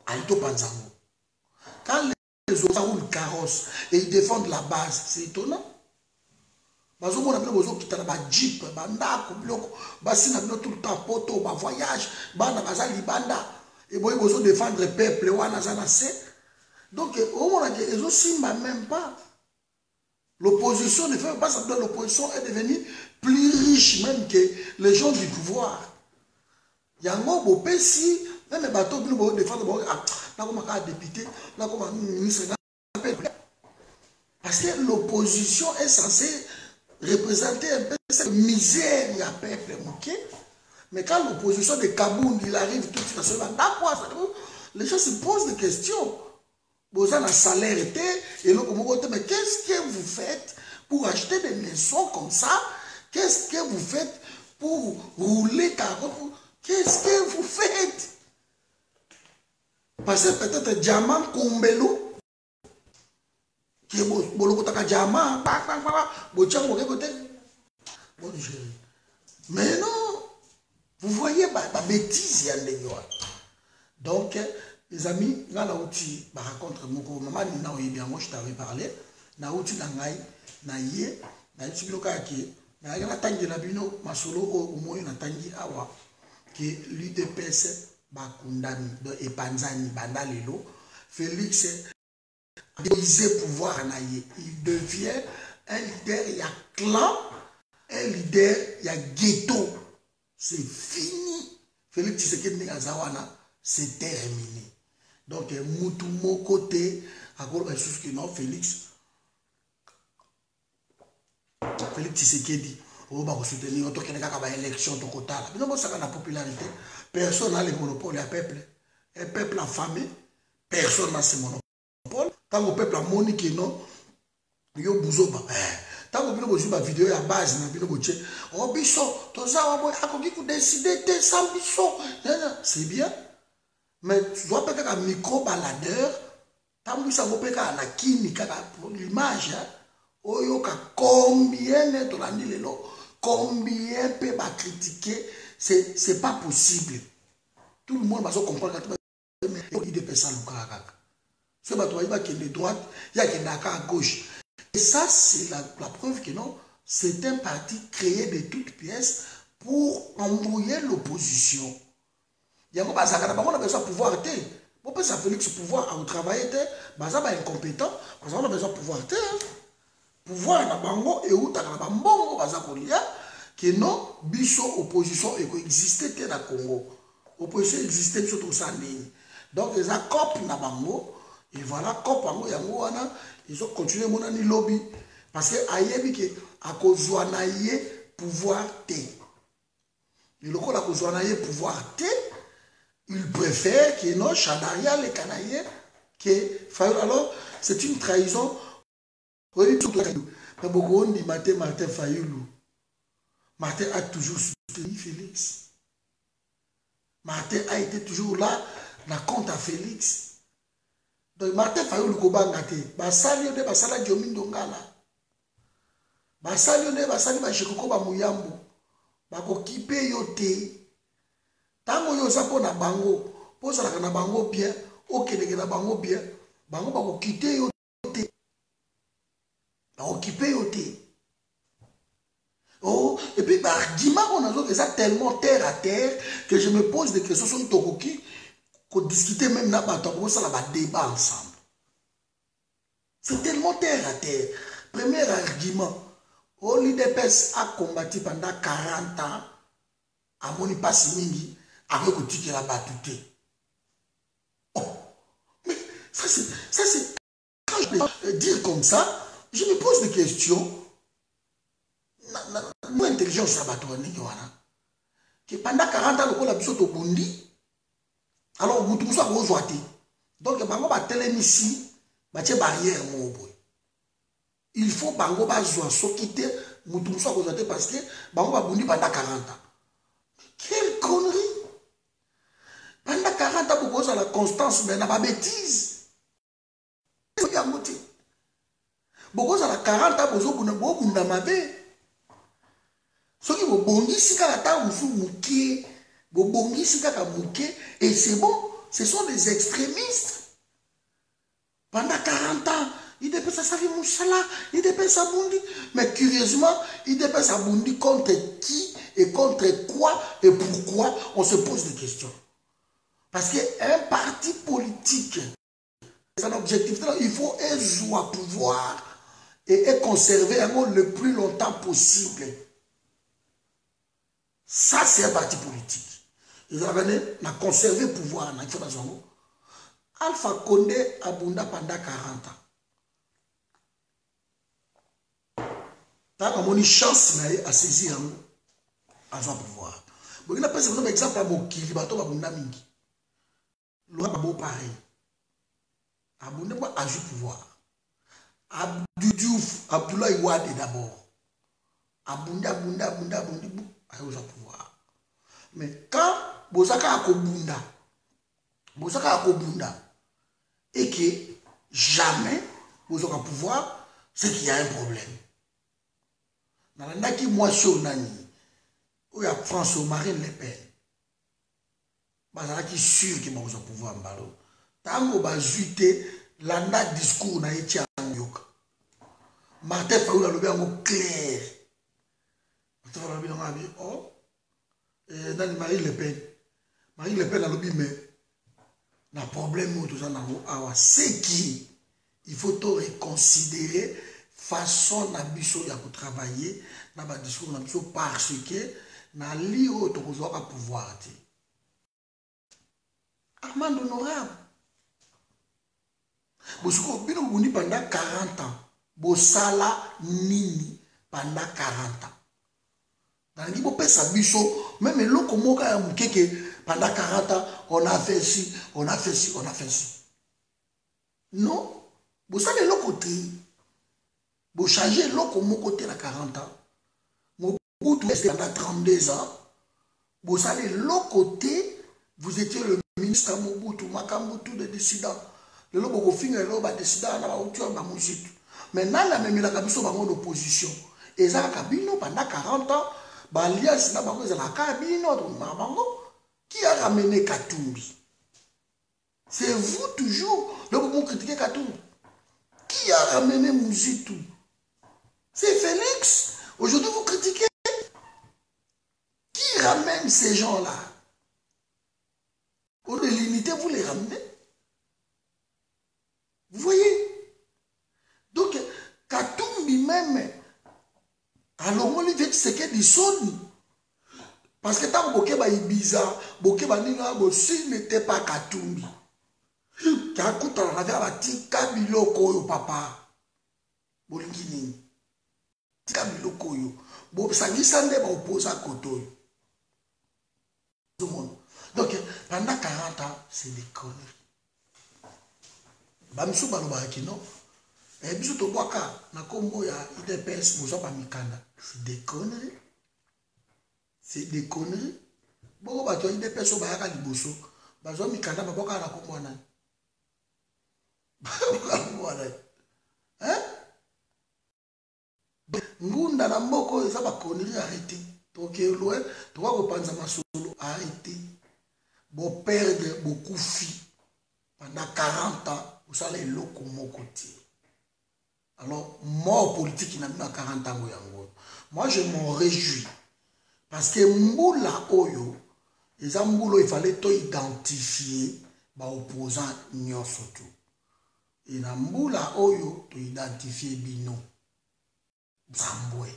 Allez, tout penser. Quand les autres roulent carrosse et ils défendent la base, c'est étonnant. Parce qu'on a besoin de quitter la jeep, banda, bloc, bassin, tout le temps, poto, voyage, banda, bazali, banda. Et bon, ils ont besoin de défendre le peuple, donc, au moment où ils aussi même pas. L'opposition ne fait pas ça. L'opposition est devenue plus riche même que les gens du pouvoir. Il y a un mot, si même les bateaux qui nous défendent, là comme un député, là comme un ministre. Parce que l'opposition est censée représenter un peu cette misère du peuple. Okay? Mais quand l'opposition de Kabound, il arrive tout de suite à ce moment, les gens se posent des questions. Vous avez un salaire été, et l'autre, mais qu'est-ce que vous faites pour acheter des maisons comme ça? Qu'est-ce que vous faites pour rouler carotte? Qu'est-ce que vous faites? Parce que peut-être diamant Kumbelo, qui est bolokotaka diamant, mais non, vous voyez ma bêtise, donc, les amis, là, je raconte mon maman, moi, je t'avais parlé, Naouti Nangai, Naye, Naïti Bilokaki, Naïa Tangi Labino, Masolo, au moins, Natangi Awa, qui l'UDPS, Bakundami, et Panzani, Bandalelo, Félix a dévisé pouvoir Naye. Il devient un leader, il y a clan, un leader, il y a ghetto. C'est fini. Félix Tshisekedi Ngazawana, c'est terminé. Donc, Moutou côté, à cause de non, Félix Tshisekedi, on va soutenir, on va faire élection, mais non, ça la popularité. Personne n'a le monopole, il y a peuple. Un peuple affamé, personne n'a ce monopole. Tant que le peuple a monique, non, il y a Bouzoba. Tant que vous avez une vidéo à base, oh, Bisson, tout ça, on décider de sans Bisson. C'est bien. Mais tu dois peut-être un micro-baladeur, tant que ça va peut-être un akini, pour l'image, combien de combien peut critiquer, c'est pas possible. Tout le monde va se comprendre quand il dépêche ça, ce bateau, il va qu'il est droite, il y a qu'il est à gauche. Et ça, c'est la preuve que non, c'est un parti créé de toutes pièces pour embrouiller l'opposition. Il y a on a besoin de pouvoir être. On peut s'appeler que ce pouvoir au travail était, mais ça va incompétent, parce qu'on a besoin de pouvoir être. Pouvoir na bango et où t'as la bango, baza kolia, que non, biso opposition et coexister dans le Congo. Opposition existait surtout ça donc les accords na bango et voilà cop bango yango wana ils ont continué mon ani lobby parce que ayebi que à cause na ye pouvoir te. Le local à cause na ye pouvoir te. Il préfère que non, Chadaria, les Canaïens, que alors c'est une trahison. Oui, tout le monde. Mais beaucoup dit Martin Fayoulou. Martin a toujours soutenu Félix. Martin a été toujours là, la compte à Félix. Donc Martin Fayoulou Kobangate, Basali de Basala Diomindongala. Basali de Basali Bachekoko Bamuyambo. Bako kipe yote. Tango yo sapo na bango, posa na bango bien, okeleke na bango bien, bango bako quitter yo te. Bako quitter yo te. Oh, et puis l'argument qu'on a que ça tellement terre à terre que je me pose des questions sur Tokoki qu'on discutait même là bas ça va débat ensemble. C'est tellement terre à terre. Premier argument, oh l'UDPS a combattu pendant 40 ans à Moni Passimini. Avec le ticket la batute. Oh, mais ça c'est. Quand je vais dire comme ça, je me pose des questions. Moi, intelligence à battre, que pendant 40 ans, on a besoin de Bundi. Alors, vous tous vous voyez. Donc, bango va télémissi, bâtir barrière, mon boy. Il faut bango va jouer, so quitter, vous tous vous voyez parce que bango va Bundi pendant 40 ans. Quelle connerie! Pendant 40 ans, vous avez la constance, mais il n'y a pas de bêtise. Vous avez 40 ans, vous avez la bêtise. Ce qui vous bongi, c'est et c'est bon, ce sont des extrémistes. Pendant 40 ans, ils dépensent sa vie Moussala, ils dépensent sa Bundi. Mais curieusement, ils dépensent sa Bundi contre qui et contre quoi et pourquoi, on se pose des questions. Parce qu'un parti politique, c'est un objectif, il faut jouer à pouvoir et conserver le plus longtemps possible. Ça, c'est un parti politique. Ils ont conservé le pouvoir. Alpha Condé abunda pendant 40 ans. Tant qu'on a une chance à saisir à son pouvoir. Bon, il a pas un exemple à Moki, il va tomber à Mingi. L'on a beau pareil. Abunda a joué pouvoir. Abdou Diouf, Abdoulaye Wade d'abord. Abunda, a joué pouvoir. Mais quand Bozaka a Kobunda, et que jamais vous aurez pouvoir, c'est qu'il y a un problème. Dans la qui moi sur Nani, où il y a François Marine Le Pen, qui est sûr qu'il va vous pouvoir en ballon. Tant qu'on va zuiter, l'anda discours n'a été en yoka. Martin Fayoul a le bien clair. Martin Fayoul a le bien dit, oh, dans Marine Le Pen. Marine Le Pen a le bien, mais le problème, c'est qu'il faut tout reconsidérer façon d'habitude de travailler dans le discours parce que dans l'IO, tu as pouvoir. Armand honorable. Pendant 40 ans, Bosala Nini pendant 40 ans. Dans le niveau même le pendant 40 ans, on a fait ci, on a fait ci, on a fait ci. Non, vous savez l'autre côté. Vous changez l'autre côté à 40 ans. Vous pendant 32 ans. Vous savez l'autre côté, vous étiez le ministre Mobutu, Makambutu de décidant. Le lobo vous finissez le décidant, on a hauteur de musique. Maintenant, la même la cabine en opposition. Et ça, la cabine pendant 40 ans, l'alliance n'a pas la cabine, qui a ramené Katumbi? C'est vous toujours, le moment critiquer Katumbi. Qui a ramené Mouzitou? C'est Félix. Aujourd'hui, vous critiquez. Qui ramène ces gens-là? Au lieu de l'unité, vous les ramenez. Vous voyez? Donc, Katumbi même, alors on lui dit c'est que du son. Parce que tant que Bokeba Ibiza, Bokeba Nina, Bossi n'était pas Katumbi. Kakuta la radio a dit Kabiloko yo papa. Bolingini. Kabiloko yo. Bon, ça dit ça n'est pas opposé à Koto. Tout le monde. Donc, pendant 40 ans, c'est des conneries. Bamsou Balobaraki, non? Et bisou to boaka, na kombo ya IDPS, mozo pa mikanda. C'est des conneries. C'est des conneries. Bon, bah, tu as IDPS au Bayaka Liboso. Bah, zo mikanda, bah, boka na kombo anan. Hein? Ngunda na mboko, ça va conneries, arrêtez. Donc, loin, tu vas reprendre ma solo, arrêtez. Bon, perdre beaucoup de filles pendant 40 ans, vous allez l'eau mon côté. Alors, mort politique, il n'a pas 40 ans. Moi, je m'en réjouis. Parce que Mboula Oyo, il fallait tout identifier les opposants surtout. Et dans Mboula Oyo, tu identifier Bino. Zamboué.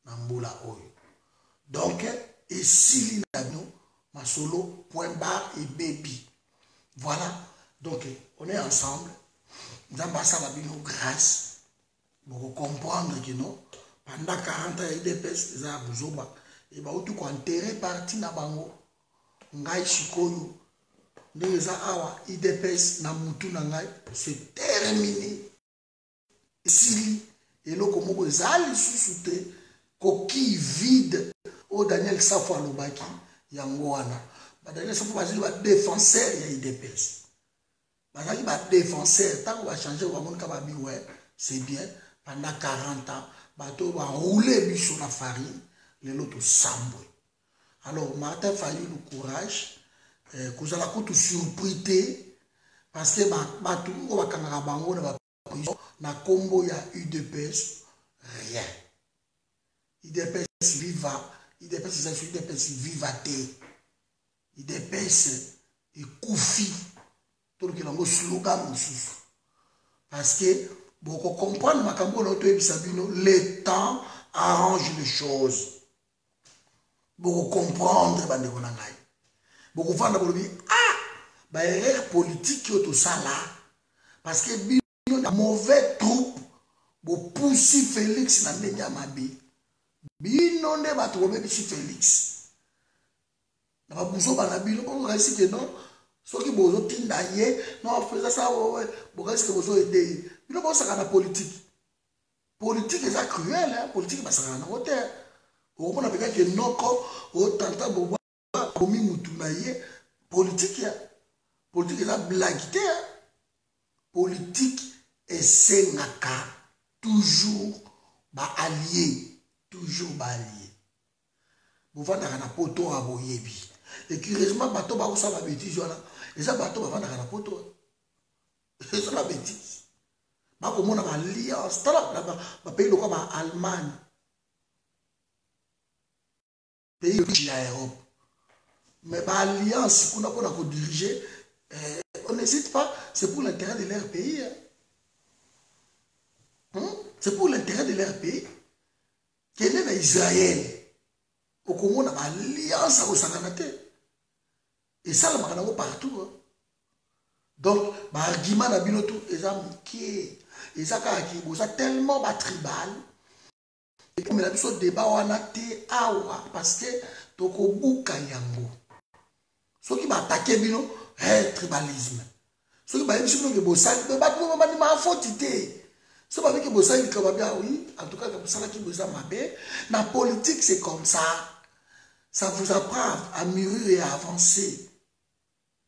Dans Mboula Oyo. Donc, et si l'agneau, ma solo, point barre et baby. Voilà. Donc, on est ensemble. Nous avons passé la bino grâce. Pour comprendre que non, pendant 40 ans, il y a des pèses, et bien, tout enterré parti na bango. Ngai Shikoyo. Des awa, il y a des pèses, na mutu na ngai. C'est terminé. Et si, et là, comme vous allez sous-souter, coquille vide, au Daniel Safo Alobaki, Yangoana. Daniel Safo va défenseur, il y a des pèses. Il va défenseur, tant qu'on va changer, c'est bien, pendant 40 ans, on va rouler sur la farine, les autres samboué. Alors, Martin Fayoul le courage, que vous allez tout surpriter, parce que on va kangara bango na prison, na combo ya UDPS, rien. UDPS viva, UDPS vivate, UDPS et koufi. Tout le monde slogan parce que pour comprendre le temps arrange les choses. Pour comprendre pour comprendre ba erreur politique yo to sala parce que bino na mauvais troupe bo poussi Félix na ndenge mabe bino nde bato bobebisi Félix na babuzo bana bino ko kasi que non soki bozo tinda ye non faisait ça bo kasi que bozo aider bino bo saka na politique eza cruel hein politique ba saka na wote o pona peka que noko o tanta bo komi mutu na ye politique eza blague te politique esengaka toujours ba allié bovandaka na poto a boyebi et curieusement bato bakosala bêtise wana eza bato bavandaka na poto ezala bêtise bakomona baalliance tala bapays lokwa baallemagne pays ya Europe mais baalliance kuna mpona kodiriger on n'hésite pas c'est pour l'intérêt de leur pays c'est pour l'intérêt de leur pays kende na Israël okomona baalliance akosangana te esalamaka nango partout donc baargument na bino tu eza moke eza kaka ki boza tellement batribal ekomela biso débat wana te awa parce que tokobuka yango soki baatake bino tribalisme soki bayebisi bino ke bosali bato babandima afoti te so babiki bosali likaba bia oui en tout cas bosalaki boza mabe na politique c'est comme ça vous apprend à mûrir et à avancer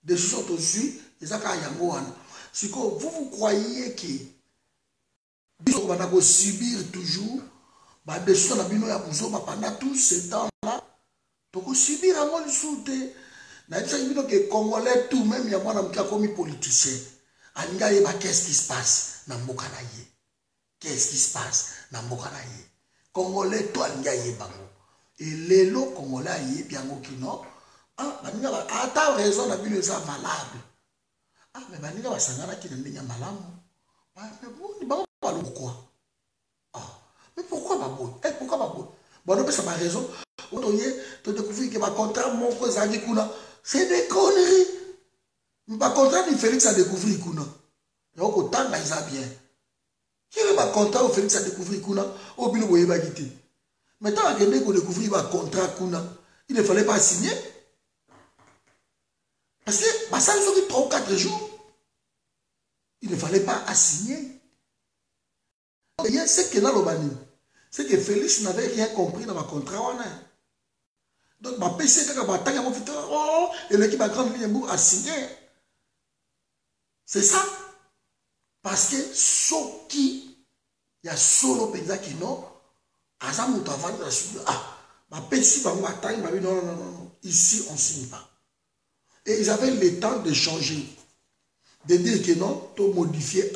des choses aussi eza kaka yango wana siko vous croyez que biso bana ko subir toujours ba décision na bino ya buzoma pendant tout ce temps là toko subir yango lisusu te na yebisa bino ke congolais tout même ya mwana moke akomi politicien alingi ayeba qu'est-ce qui se passe na mboka na ye qu'est-ce qui se passe na mboka na ye congolais to alingi ayeba ngo elelo congolais ayebi yango kino baninga ata raison na bino eza valable mais baninga basanganaki na ndenge ya malamu mais pourquoi baboy pourquoi baboy bonopesa baraison otoye todécouvrir ke bacontrat moko ezalaki kuna c'est des conneries bacontrat ni Félix a découvrir kuna yango kotanga eza bien kiri bacontrat o Félix a découvrir kuna o bino boyebaki te mais tant akende kodécouvrir bacontrat kuna il ne fallait pas signer parce que basali soki 3 ou 4 jours il ne fallait pas assigner. C'est que là, c'est que Félix n'avait rien compris dans ma contrat. Donc, ma PC, quand et l'équipe à grande ligne a signé. C'est ça. Parce que ce qui, il y a solo pensa qui non, à ça, ma PC, non, ici, on ne signe pas. Et ils avaient le temps de changer. De dire que non, tout modifier,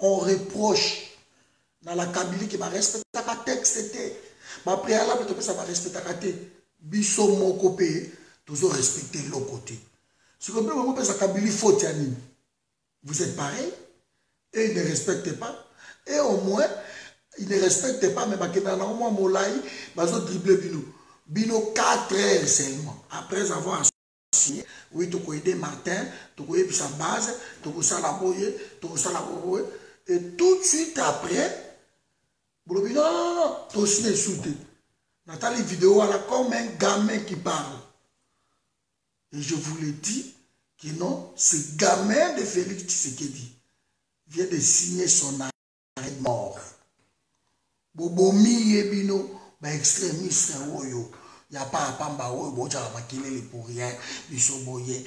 on reproche dans la Kabylie qui va respecter la texte, ma préalable, ça va respecter la texte. Biso mon copé, toujours respecter l'autre côté. Si vous comprenez, la Kabylie faut vous êtes pareil, et ils ne respectent pas, et au moins, ils ne respectent pas, mais au moins, Molai, ils ont dribblé Bino 4 heures seulement, après avoir signé, oui, tu peux aider Martin, tu peux aider sa base, tu peux ça la boyer, tu peux ça la boyer, et tout de suite après, non, tu as signé sous-té. Nathalie vidéo, elle a comme un gamin qui parle. Et je vous le dis, que non, ce gamin de Félix Tshisekedi vient de signer son arrêt mort. Bobomi Ebino, extrémiste, il n'y a pas à pamba, il y a maquillé pour rien, biso boye,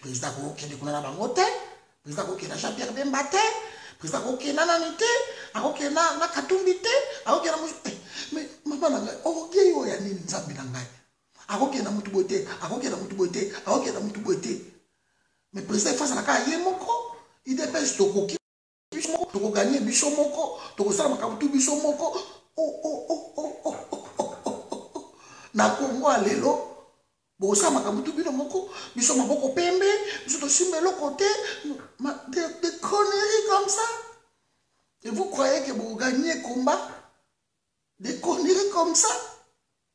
président Koké de Kuna Bangote, président Koké na Jean-Pierre Bembate, président Koké na Nanite, Koké na Katumbite, Koké na Moussou. Mais maman, ok, il y a une Nzambi Nangai. Koké na Moutubote, Koké na Moutubote, Koké na Moutubote. Mais président face à la caille, il dépêche de Koké. Toko gagner biso moko, toko sala makabutu biso moko. Na Congo alelo, bo sala makabutu biso moko, biso maboko pembe, biso to simelo côté, des conneries comme ça. Et vous croyez que vous gagnez combat? Des conneries comme ça?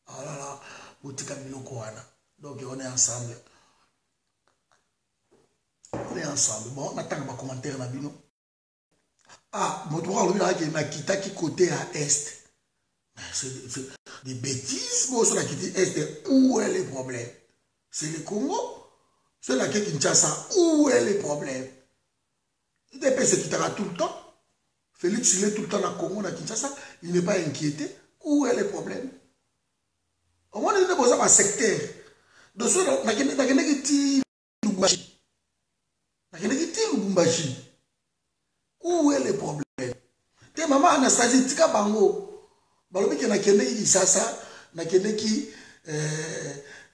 Ah là là, botika biloko wana. Donc on est ensemble. On est ensemble. Bon, on attend un commentaire na bino. Ah, mon droit lui là qui m'a quitté qui côté à est. C'est des bêtises, bon, sur la quitté est, où est le problème? C'est le Congo. Sur la quitté Kinshasa, où est le problème? Il est se quittera tout le temps. Félix, il est tout le temps dans le Congo, dans Kinshasa, il n'est pas inquiété. Où est le problème? Au moins, il est besoin d'un secteur. Donc, il y a des Lubumbashi. Où est le problème? Te maman Anastasie tika bango. Balobi ke na kende ki Sasa, na kende ki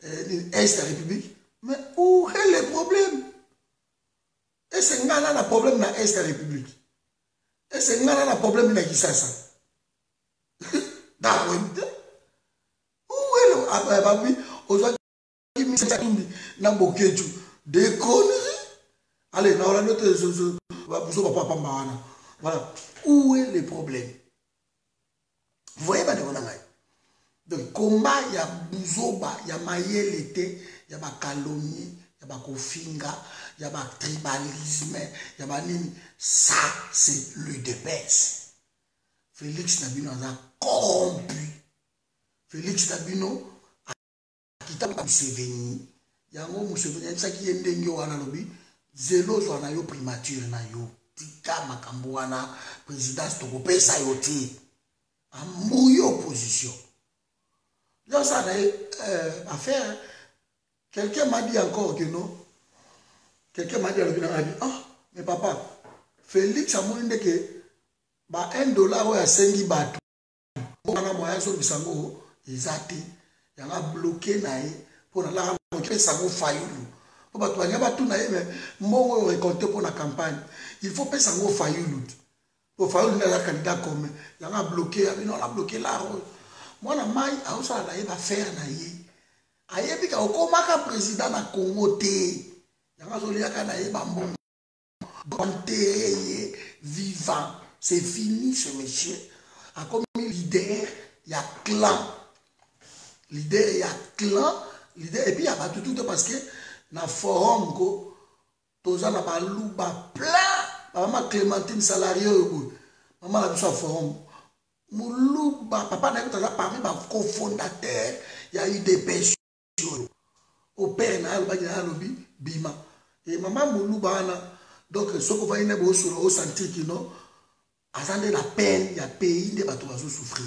Est la République. Mais où est le problème? Et c'est ngana na problème na Est la République. Et c'est ngana na problème na Kisasa. D'accord. Où est le problème? Aujourd'hui, qui me dit na boketu des conneries. Allez, na on note voilà. Où est le problème? Vous voyez pas de quoi. Donc, combat, il y a Bouzoba, il y a Mayelete, il y a calomnie, il y a Kofinga, il y a tribalisme, il y a nini. Ça, c'est le dépêche. Félix Nabino a corrompu. Félix Nabino a quitté Museveni. Il y a un mot Museveni, il y a qui est dengue à lobby. Zélo, on a eu primature na yo. Tika Makambouana, présidence Tokopé Sayoti. A mouillé opposition. Là, ça a affaire. Quelqu'un m'a dit encore que non. Quelqu'un m'a dit à l'hôpital, ah, mais papa, Félix a dit que $1 ou à 5 bateaux. On a moyen sur le sango, ils ont été. Il y a bloqué pour la bloquer sango fayoulou. Pour que tu aies tout naïe, mais moi, récolter pour la campagne. Il faut payer sango fayoulou. Pour fayoulou, il y a un candidat comme il y a bloqué, on a bloqué la route. Moi, na mai, a ça va faire naïe. Aïe, puis quand on a président na Congo, il y a un soldat naïe, bambon. Enterré, vivant. C'est fini ce monsieur. A comme leader, il y a clan. Leader, il y a clan. Leader, et puis il y a pas tout parce que dans le forum, tous les gens ont louba plein. Maman Clémentine salarié, maman a besoin de forum. Moulouba, papa n'a pas parmi mes cofondateurs, il y a eu des pensions. Au père, il y a eu Bima. Et maman Moulouba, donc, ce qu'on va y avoir sur le sentier qui non, attendez la peine, il y a pays, des bateaux à souffrir.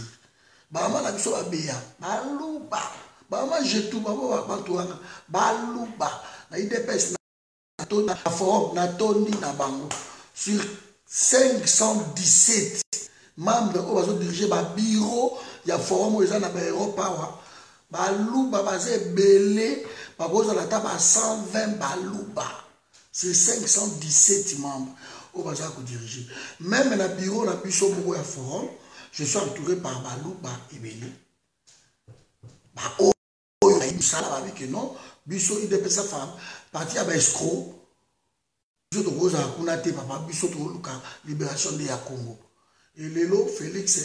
Maman a besoin de Béa, Balouba, maman j'ai tout, maman Bantouana, Balouba, il y a eu des pensions. Na forum, na Tony, na Bango, sur 517 membres qui ont dirigé le bureau, il y a un forum où ils ont Europa. Balouba, c'est belé, par cause de la table à 120 Balouba. C'est 517 membres qui ont dirigé. Même dans le bureau, dans le forum, je suis entouré par Balouba et Belé. Il y a avec non, Bisso, il dépêche sa femme, parti à escroc. Bisso de Rosa Kunate, papa, Bisso de Luka, libération de Congo. Et Lélo, Félix,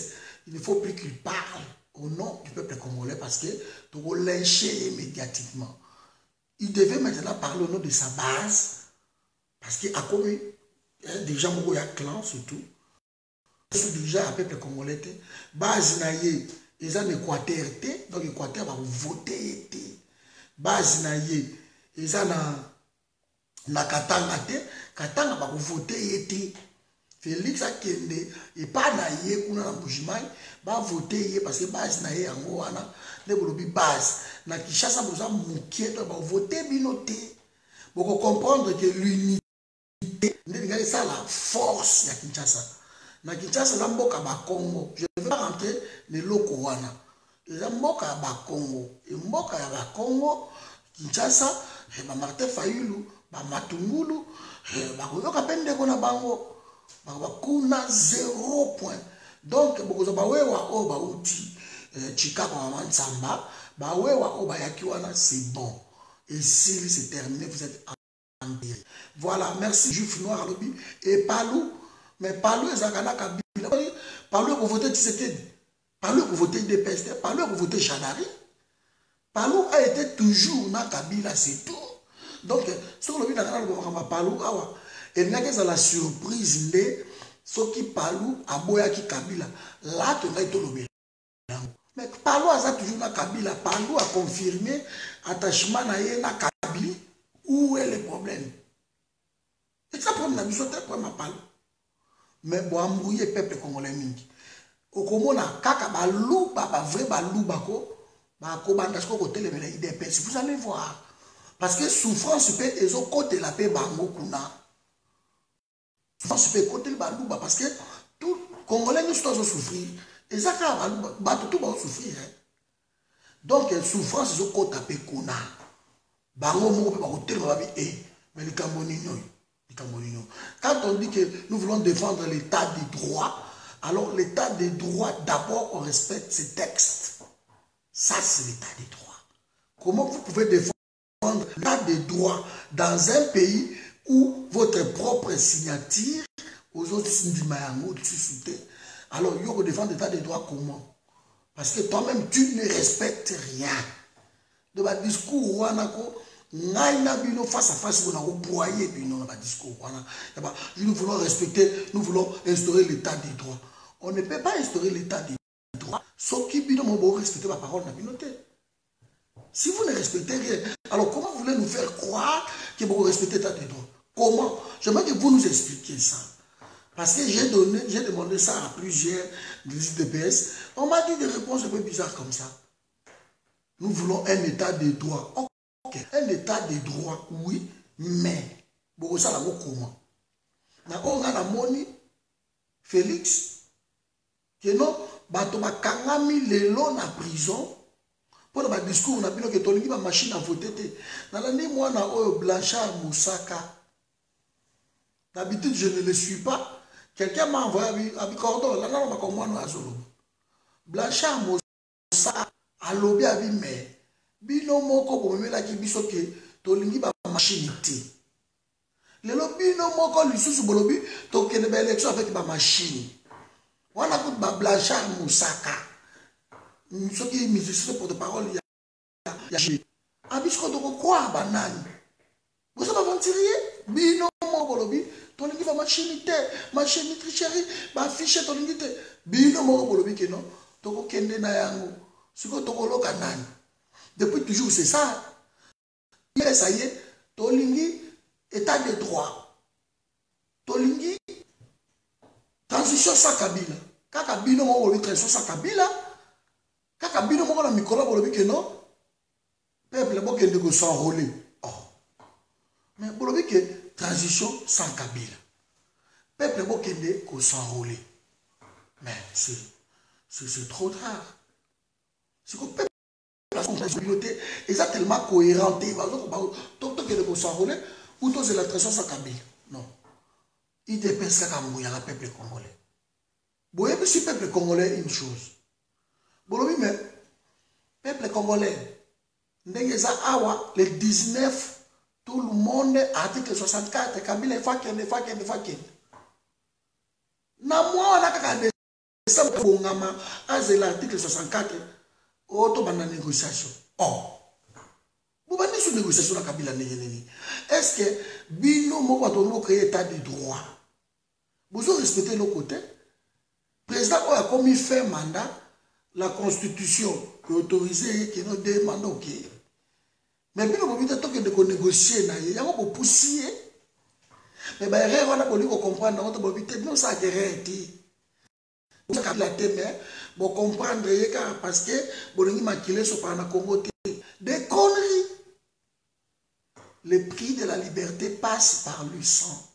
il ne faut plus qu'il parle au nom du peuple congolais parce que tu vas lyncher médiatiquement. Il devait maintenant parler au nom de sa base parce qu'il a commis des gens qui ont clan surtout. C'est déjà un peuple congolais. Base naïe, ils ont l'Équateur, donc l'Équateur va voter. Base naïe, ils ont na Katanga, Katanga va voter. Félix a kende et pas naïe kuna na Mbujimai va voter parce que base naïe yango wana ne bolobi base na Kinshasa boza mukie to va voter binoté. Pour comprendre que l'unité n'est ça la force ya Kinshasa. Na Kinshasa za mboka ba Congo. Je vais rentrer les locaux wana. Les mboka ba Congo. Et mboka ya ba Congo Kinshasa et ba Martin Fayulu, ba Matungulu, ba koyoka pende kona bango. Kuna 0 point. Donc, beaucoup bawewa o bauti Chicago Mansamba, bawewa o bayakiwana, c'est bon. Et s'il c'est terminé, vous êtes enterré. Voilà, merci Juif Noir lobby et Palou, mais Palou est Zakana Kabila. Palou pour voter Tshisekedi. Palou pour voter DPST, Palou pour voter Chadari. Palou a été toujours dans Kabila, c'est tout. Donc, ce qu'on a vu dans le canal, Palou, et il y a la surprise, ce qui Palou a boya qui Kabila. Là, tu vas être le. Mais Palou a toujours dans Kabila. Palou a confirmé attachement à Kabila. Où est le problème? Et ça, pour nous, c'est un problème à Palou. Mais bon, amouiller peuple congolais mingi. Au Komona, kaka balou, vrai balou, bako. Vous allez voir. Parce que souffrance peut être côté la paix bango kuna. Souffrance peut côté le balouba parce que tout Congolais nous sommes souffrir. Et ça tout va souffrir. Donc souffrance est côté la paix kuna. Bango mo peut pas côté le babi mais les Camerounais. Quand on dit que nous voulons défendre l'état des droits, alors l'état des droits d'abord on respecte ces textes. Ça, c'est l'état des droits. Comment vous pouvez défendre l'état des droits dans un pays où votre propre signature, aux autres alors, il faut défendre l'état des droits comment? Parce que toi-même, tu ne respectes rien. De votre discours, face à face, vous n'avez broyé dans discours. Nous voulons respecter, nous voulons instaurer l'état des droits. On ne peut pas instaurer l'état des droits. Sauf qui vous respecter ma parole n'a pas. Si vous ne respectez rien, alors comment vous voulez nous faire croire que vous respectez l'état des droits? Comment? J'aimerais que vous nous expliquiez ça. Parce que j'ai demandé ça à plusieurs des IDPS. On m'a dit des réponses un peu bizarres comme ça. Nous voulons un état des droits. Ok, un état des droits, oui, mais bon, ça la comment? On a la moni Félix, que non, bato bakangami lelo na prison. Pour le discours, on a dit que tu as une machine à voter. Dans l'année, moi, on a Blanchard Moussaka. D'habitude, je ne le suis pas. Quelqu'un m'a envoyé à Bicordon. Là, on va comprendre à Zolo. Blanchard Moussaka a lobby à mais bino moko pour me mettre qui biso que tu as une machine. Le lobby no moko lui sous bolobi, tu as une élection avec ma machine. On a vu Blanchard Moussaka. Ce qui est musicien pour de parole, il y a Abisco de quoi, banane. Vous savez, vous tirez, bino, mon bolobi, ton lingi va machinité, machine tricherie, ma fiche ton lingi, bino, mon bolobi, que non, ton kende na yango, ce que ton loka nan. Depuis toujours, c'est ça. Mais ça y est, ton lingi, état de droit. Ton lingi, transition sans Kabila. Quand bino, mon bolobi, transition sans Kabila. Quand bino moko na mikolo bolobi que non, peuple bokende ko s'enrôler. Oh. Mais bolobi que transition sans Kabila. Peuple bokende ko s'enrôler. Mais c'est trop tard. C'est que peuple la communauté est tellement cohérente. Il va donc ko s'enrôler ou tout c'est la transition sans Kabila. Non. Il dépend ça comme il y a le peuple congolais. Boye si peuple congolais une chose. Bolobi mais peuple congolais ndengeza awa le 19 tout le monde article 64 Kabila fakende na moi on a kaka de ça bongama az l'article 64 auto bana négociation vous bani sur négociation na Kabila nini est-ce que bino moko to créer état de droit vous respectez nos côtés président a commis fin mandat. La constitution qui autorise qui nous demande ok. Mais bien on peut de négocier na il y a pas pousser. Mais ben rien on a voulu comprendre notre probité non ça guerre ti. On a la thème pour comprendre parce que bon ni maquiller sur par na Congo des conneries. Le prix de la liberté passe par le sang.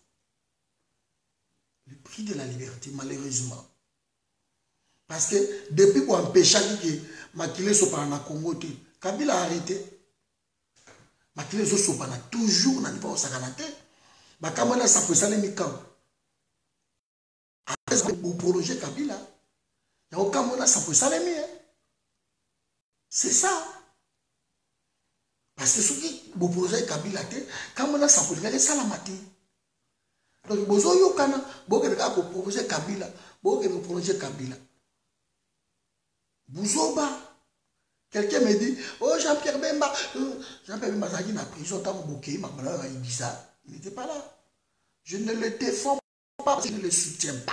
Le prix de la liberté malheureusement. Parce que depuis qu'on empêche que Makile Sopana na Congo, Kabila a arrêté. Makile Sopana toujours na niveau sakanate. Bakamana sa posale mikam. Après vous projet Kabila. Ya okamona sa posale mi. C'est ça. Parce que ce qui vous projet Kabila te, kamona sa posale salamati. Donc bozo yo kana, boke ka ko projet Kabila, boke ko projet Kabila. Bouzoba, Quelqu'un me dit, oh Jean-Pierre Bemba, Jean-Pierre Bemba, ça dit, dans la prison, tant que il dit ça, il n'était pas là. Je ne le défends pas, je ne le soutiens pas.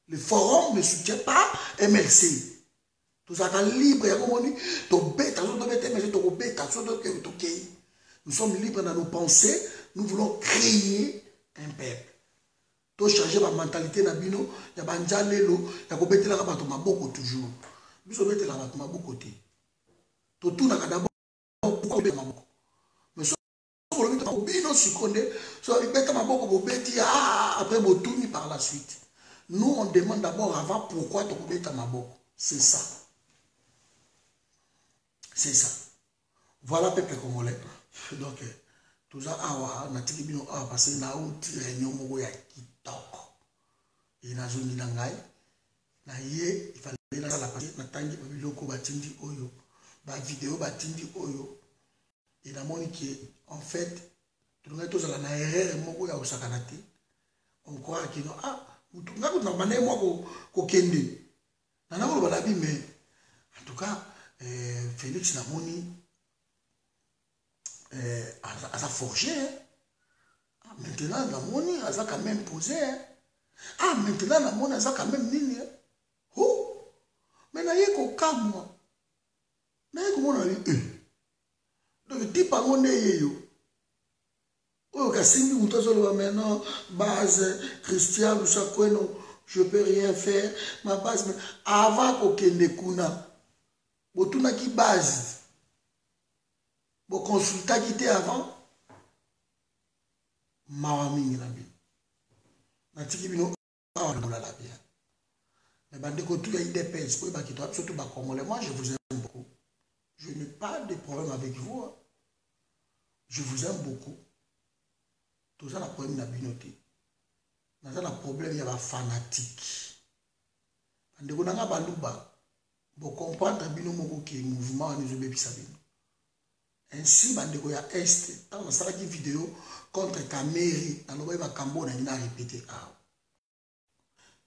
Le forum ne soutient pas MLC. Tout ça, libre, nous sommes libres dans nos pensées, nous voulons créer un peuple. To changer ma mentalité na bino ya banja lelo ya ko betela ka bato maboko toujours biso betela bato maboko te to tuna ka d'abord pourquoi betela maboko mais so ko betela bino sikonde so betela maboko bo beti après bo tuni par la suite nous on demande d'abord avant pourquoi to betela maboko c'est ça voilà peuple congolais donc tout ça awa na tiki bino awa parce na outi réunion moko ya kitoko et na zone na ngai na ye il fallait na la partie na tangi ba biloko batindi oyo ba vidéo batindi oyo et na moni que en fait tout le monde na erreur moko ya osakana te on croit que non mutu ngako na mané moko ko kende na na ko balabi mais en tout cas Félix na moni à sa forger. Maintenant, la monnaie, elle a quand même posé. Maintenant, la monnaie, elle a quand même nini. Oh, mais il y a qu'au cas, moi. Il y a comment on a dit, donc, dis pas mon yo. Oh, Kassimi, ou t'as solo maintenant, base, Christian, ou ça, quoi, non, je peux rien faire. Ma base, mais avant qu'on kende kuna, tu n'as qui base. Bon, consulta qui était avant, Mawami na bi. Na tiki bino awa la bien. Mais bande ko tu y a des pèses pour ba kito surtout ba congolais. Moi je vous aime beaucoup. Je n'ai pas de problème avec vous. Hein. Je vous aime beaucoup. Tout ça la problème na binoté. Na ça la problème y a ba fanatique. Bande ko nanga baluba. Bo comprendre bino moko ke mouvement ni zobe bisabino. Ainsi, bandeko ya Est, dans la vidéo contre Kameri, dans le Makambo, on a répété.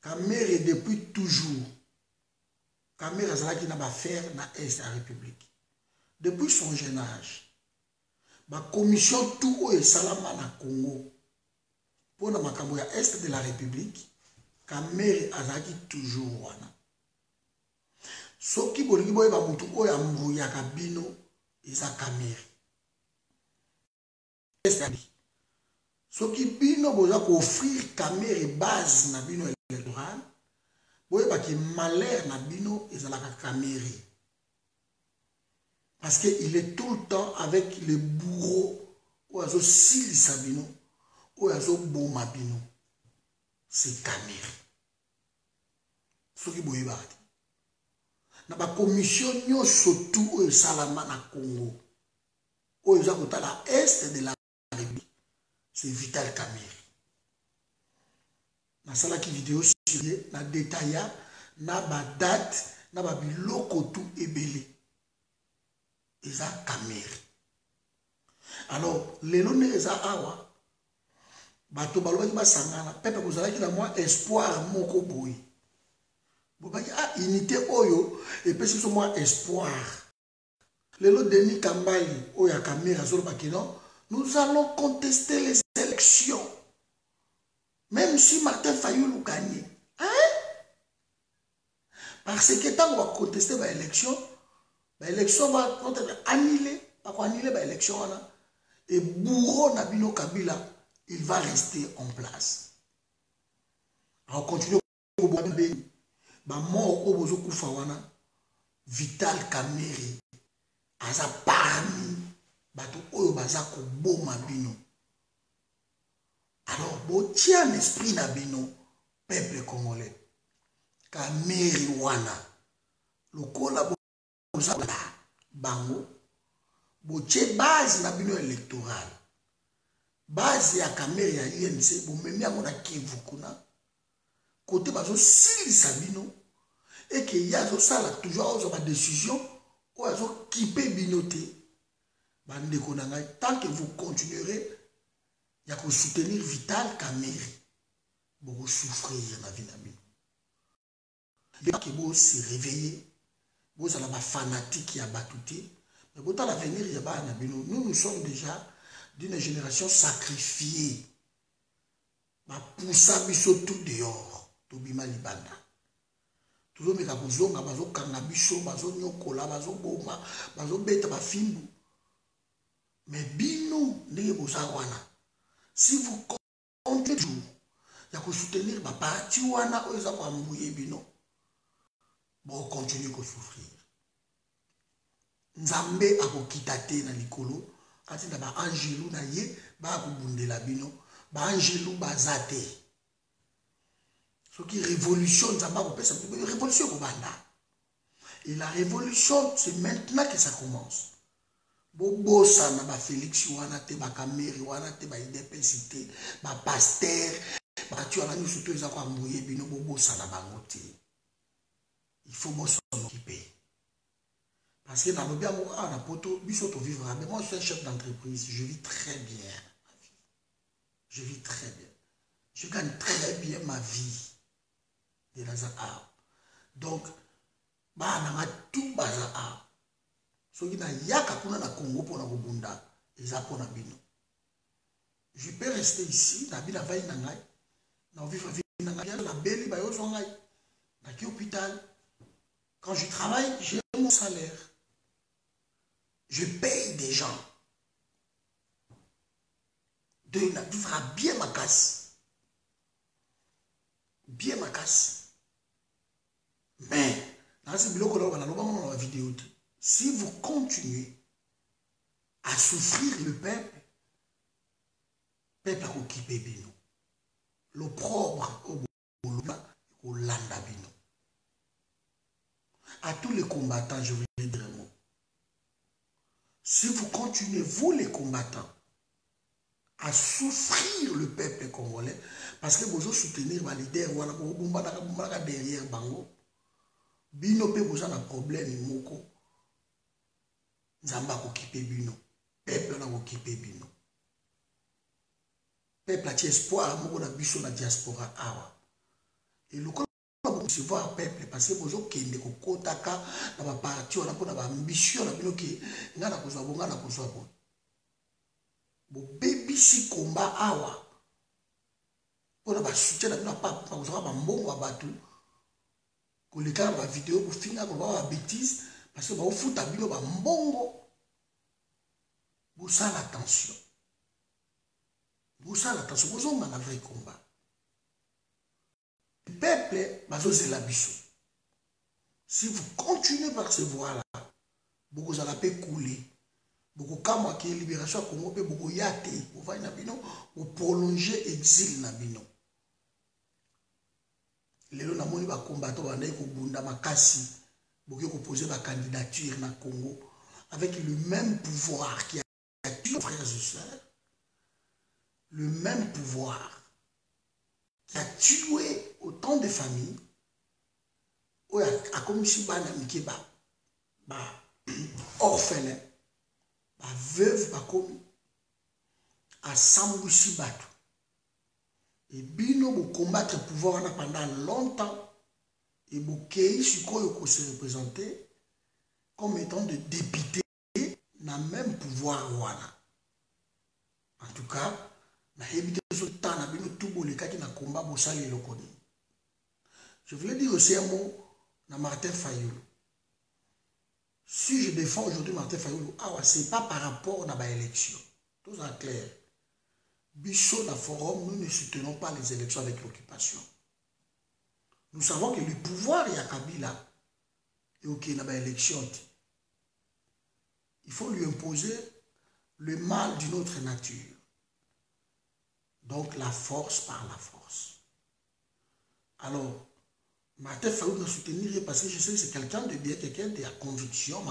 Kameri, depuis toujours, Kameri a n'a pas faire dans l'Est de la République. Depuis son jeune âge, la commission tout est salama na Congo. Pour la Makambo ya Est de la République, Kameri a toujours wana. Soki bolingi boye ba mutu oyo ambuya kabino. Isa Kameri. Ce qui bino boza ko offrir Kameri base na bino électoral, boye ba ki malheur na bino ezalaka Kameri. Parce qu'il est tout le temps avec les bourreaux ou azo sili sabino ou azo boma bino. C'est Kameri. Ce qui boye ba na ba commission nyonso tout oyo salama na Congo oyo za kotala Est de la République c'est Vital Kameri na sala ki vidéo sur na détailla na ba date na ba biloko tout ebele eza Kameri alors lelo ne eza awa bato balobaki basangana pepe kozalaki na mwa espoir moko boye unité oyo et puis c'est moi espoir. Le Denis Kambali oya Kamera sur non, nous allons contester les élections. Même si Martin Fayoulou gagne. Hein? Parce que tant qu'on va contester l'élection va annuler, l'élection et bourreau Nabino Kabila, il va rester en place. Alors continue ba mort au bozo kufawana Vital Kameri aza parmi bato oyo baza ko boma bino. Alors bo tia l'esprit na bino peuple congolais Kameri wana lokola boza bango bo tie base na bino électoral base ya Kameri ya INC bo memi yango na Kivu kuna côté bazo sili sabino et que y a ça toujours ma décision ou azo kipé binoté bande konanga tant que vous continuerez ya ko soutenir Vital Kameri vous souffrir na vie na bino. Il faut que vous se réveillez vous avez ma fanatique qui a battu. Mais pour l'avenir, il y a nous sommes déjà d'une génération sacrifiée. Ma poussa biso tout dehors. Tobima libanda. Toujours mes capozonga, bazo kangabiso, bazo nyokola, bazo boma, bazo beta ba fimbu. Mais bino, neye bozawana. Si vous comptez toujours, il y a que soutenir ma partie wana oza kwa mbouye bino. Bon, continue à souffrir. Nzambe akokitate na likolo, ati na ba angelu na ye, ba akubundela bino, ba angelu bazate. Ce qui révolution, Nzambe akopesa révolution kobanda. Et la révolution, c'est maintenant que ça commence. Bobo sana ba Félix wana te ba Kameri wana te ba IDPS te ba pasteur ba tu ana nyusu to eza kwa mbuye bino bobo sana bango te. Il faut s'en occuper. Parce que dans le bien on a poto biso to vivre mais moi je suis un chef d'entreprise, je vis très bien ma vie. Je vis très bien. Je gagne très bien ma vie de la ZAA. Donc ba na tout baza. Je peux rester ici, la hôpital. Quand je travaille, j'ai mon salaire. Je paye des gens. De vivre bien ma casse. Bien ma casse. Mais, dans ce la vidéo, si vous continuez à souffrir le peuple a occupé bino. L'opprobre au landa bino. À tous les combattants, je vais dire un mot. Si vous continuez, vous les combattants, à souffrir le peuple congolais, parce que vous soutenir ma leader, derrière Bango, bino pe vous avez un problème, moko. Nzamba occupé bino. Peuple na occupé bino. Peuple a espoir, moko na biso na diaspora awa. Et le coup se voir peuple parce que vous okende ko kotaka na ba parti on a pour na ba ambition na bino ki ngana kozwa bonga na kozwa bon. Bo baby si combat awa. Pour na ba soutien na bino pa kozwa ba mbongo ba batu. Ko le ka ba vidéo ko finga ko ba bêtise parce que ba ofuta bino ba mbongo. Vous savez l'attention. Vous savez l'attention. Vous avez un vrai combat. Le peuple, c'est la biso. Si vous continuez par ces voies-là, beaucoup ça peut couler. Beaucoup comme qui est libération Congo, beaucoup yate, vous voyez nabino, vous prolonger l'exil nabino. Les gens n'ont pas combattu, on a eu bunda makasi, beaucoup opposé ma candidature na Congo avec le même pouvoir qui a tué frères et sœurs, le même pouvoir qui a tué autant de familles, a comme si ba orphelin, ba veuve, ba comme a sambousi batou. Et bino vous combattre le pouvoir pendant longtemps et vous kei sikoyo se représenter comme étant de député na même pouvoir wana. En tout cas, je voulais dire aussi un mot à Martin Fayulu. Si je défends aujourd'hui Martin Fayulu, ce n'est pas par rapport à l'élection. Tout est clair. Bichot dans le forum, nous ne soutenons pas les élections avec l'occupation. Nous savons que le pouvoir est à Kabila et au Kenya élection. Il faut lui imposer le mal d'une autre nature. Donc la force par la force. Alors, Martin Fayulu doit soutenir parce que je sais que c'est quelqu'un de bien, quelqu'un de la conviction,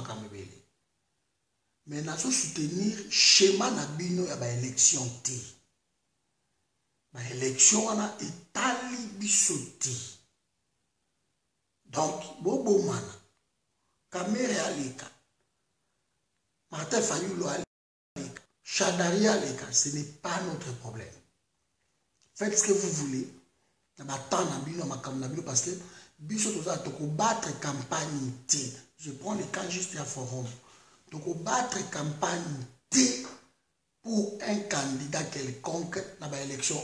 mais il faut soutenir le schéma nabino ya ba élection T. Ba élection wana etali bisoti. Donc, bobo mana, Kamere aleka, Martin Fayulu aleka, Chadari aleka, ce n'est pas notre problème. Faites ce que vous voulez. Parce que biso toza to battre campagne. Je prends le cas juste à forum. Donc, on battre campagne T pour un candidat quelconque dans l'élection.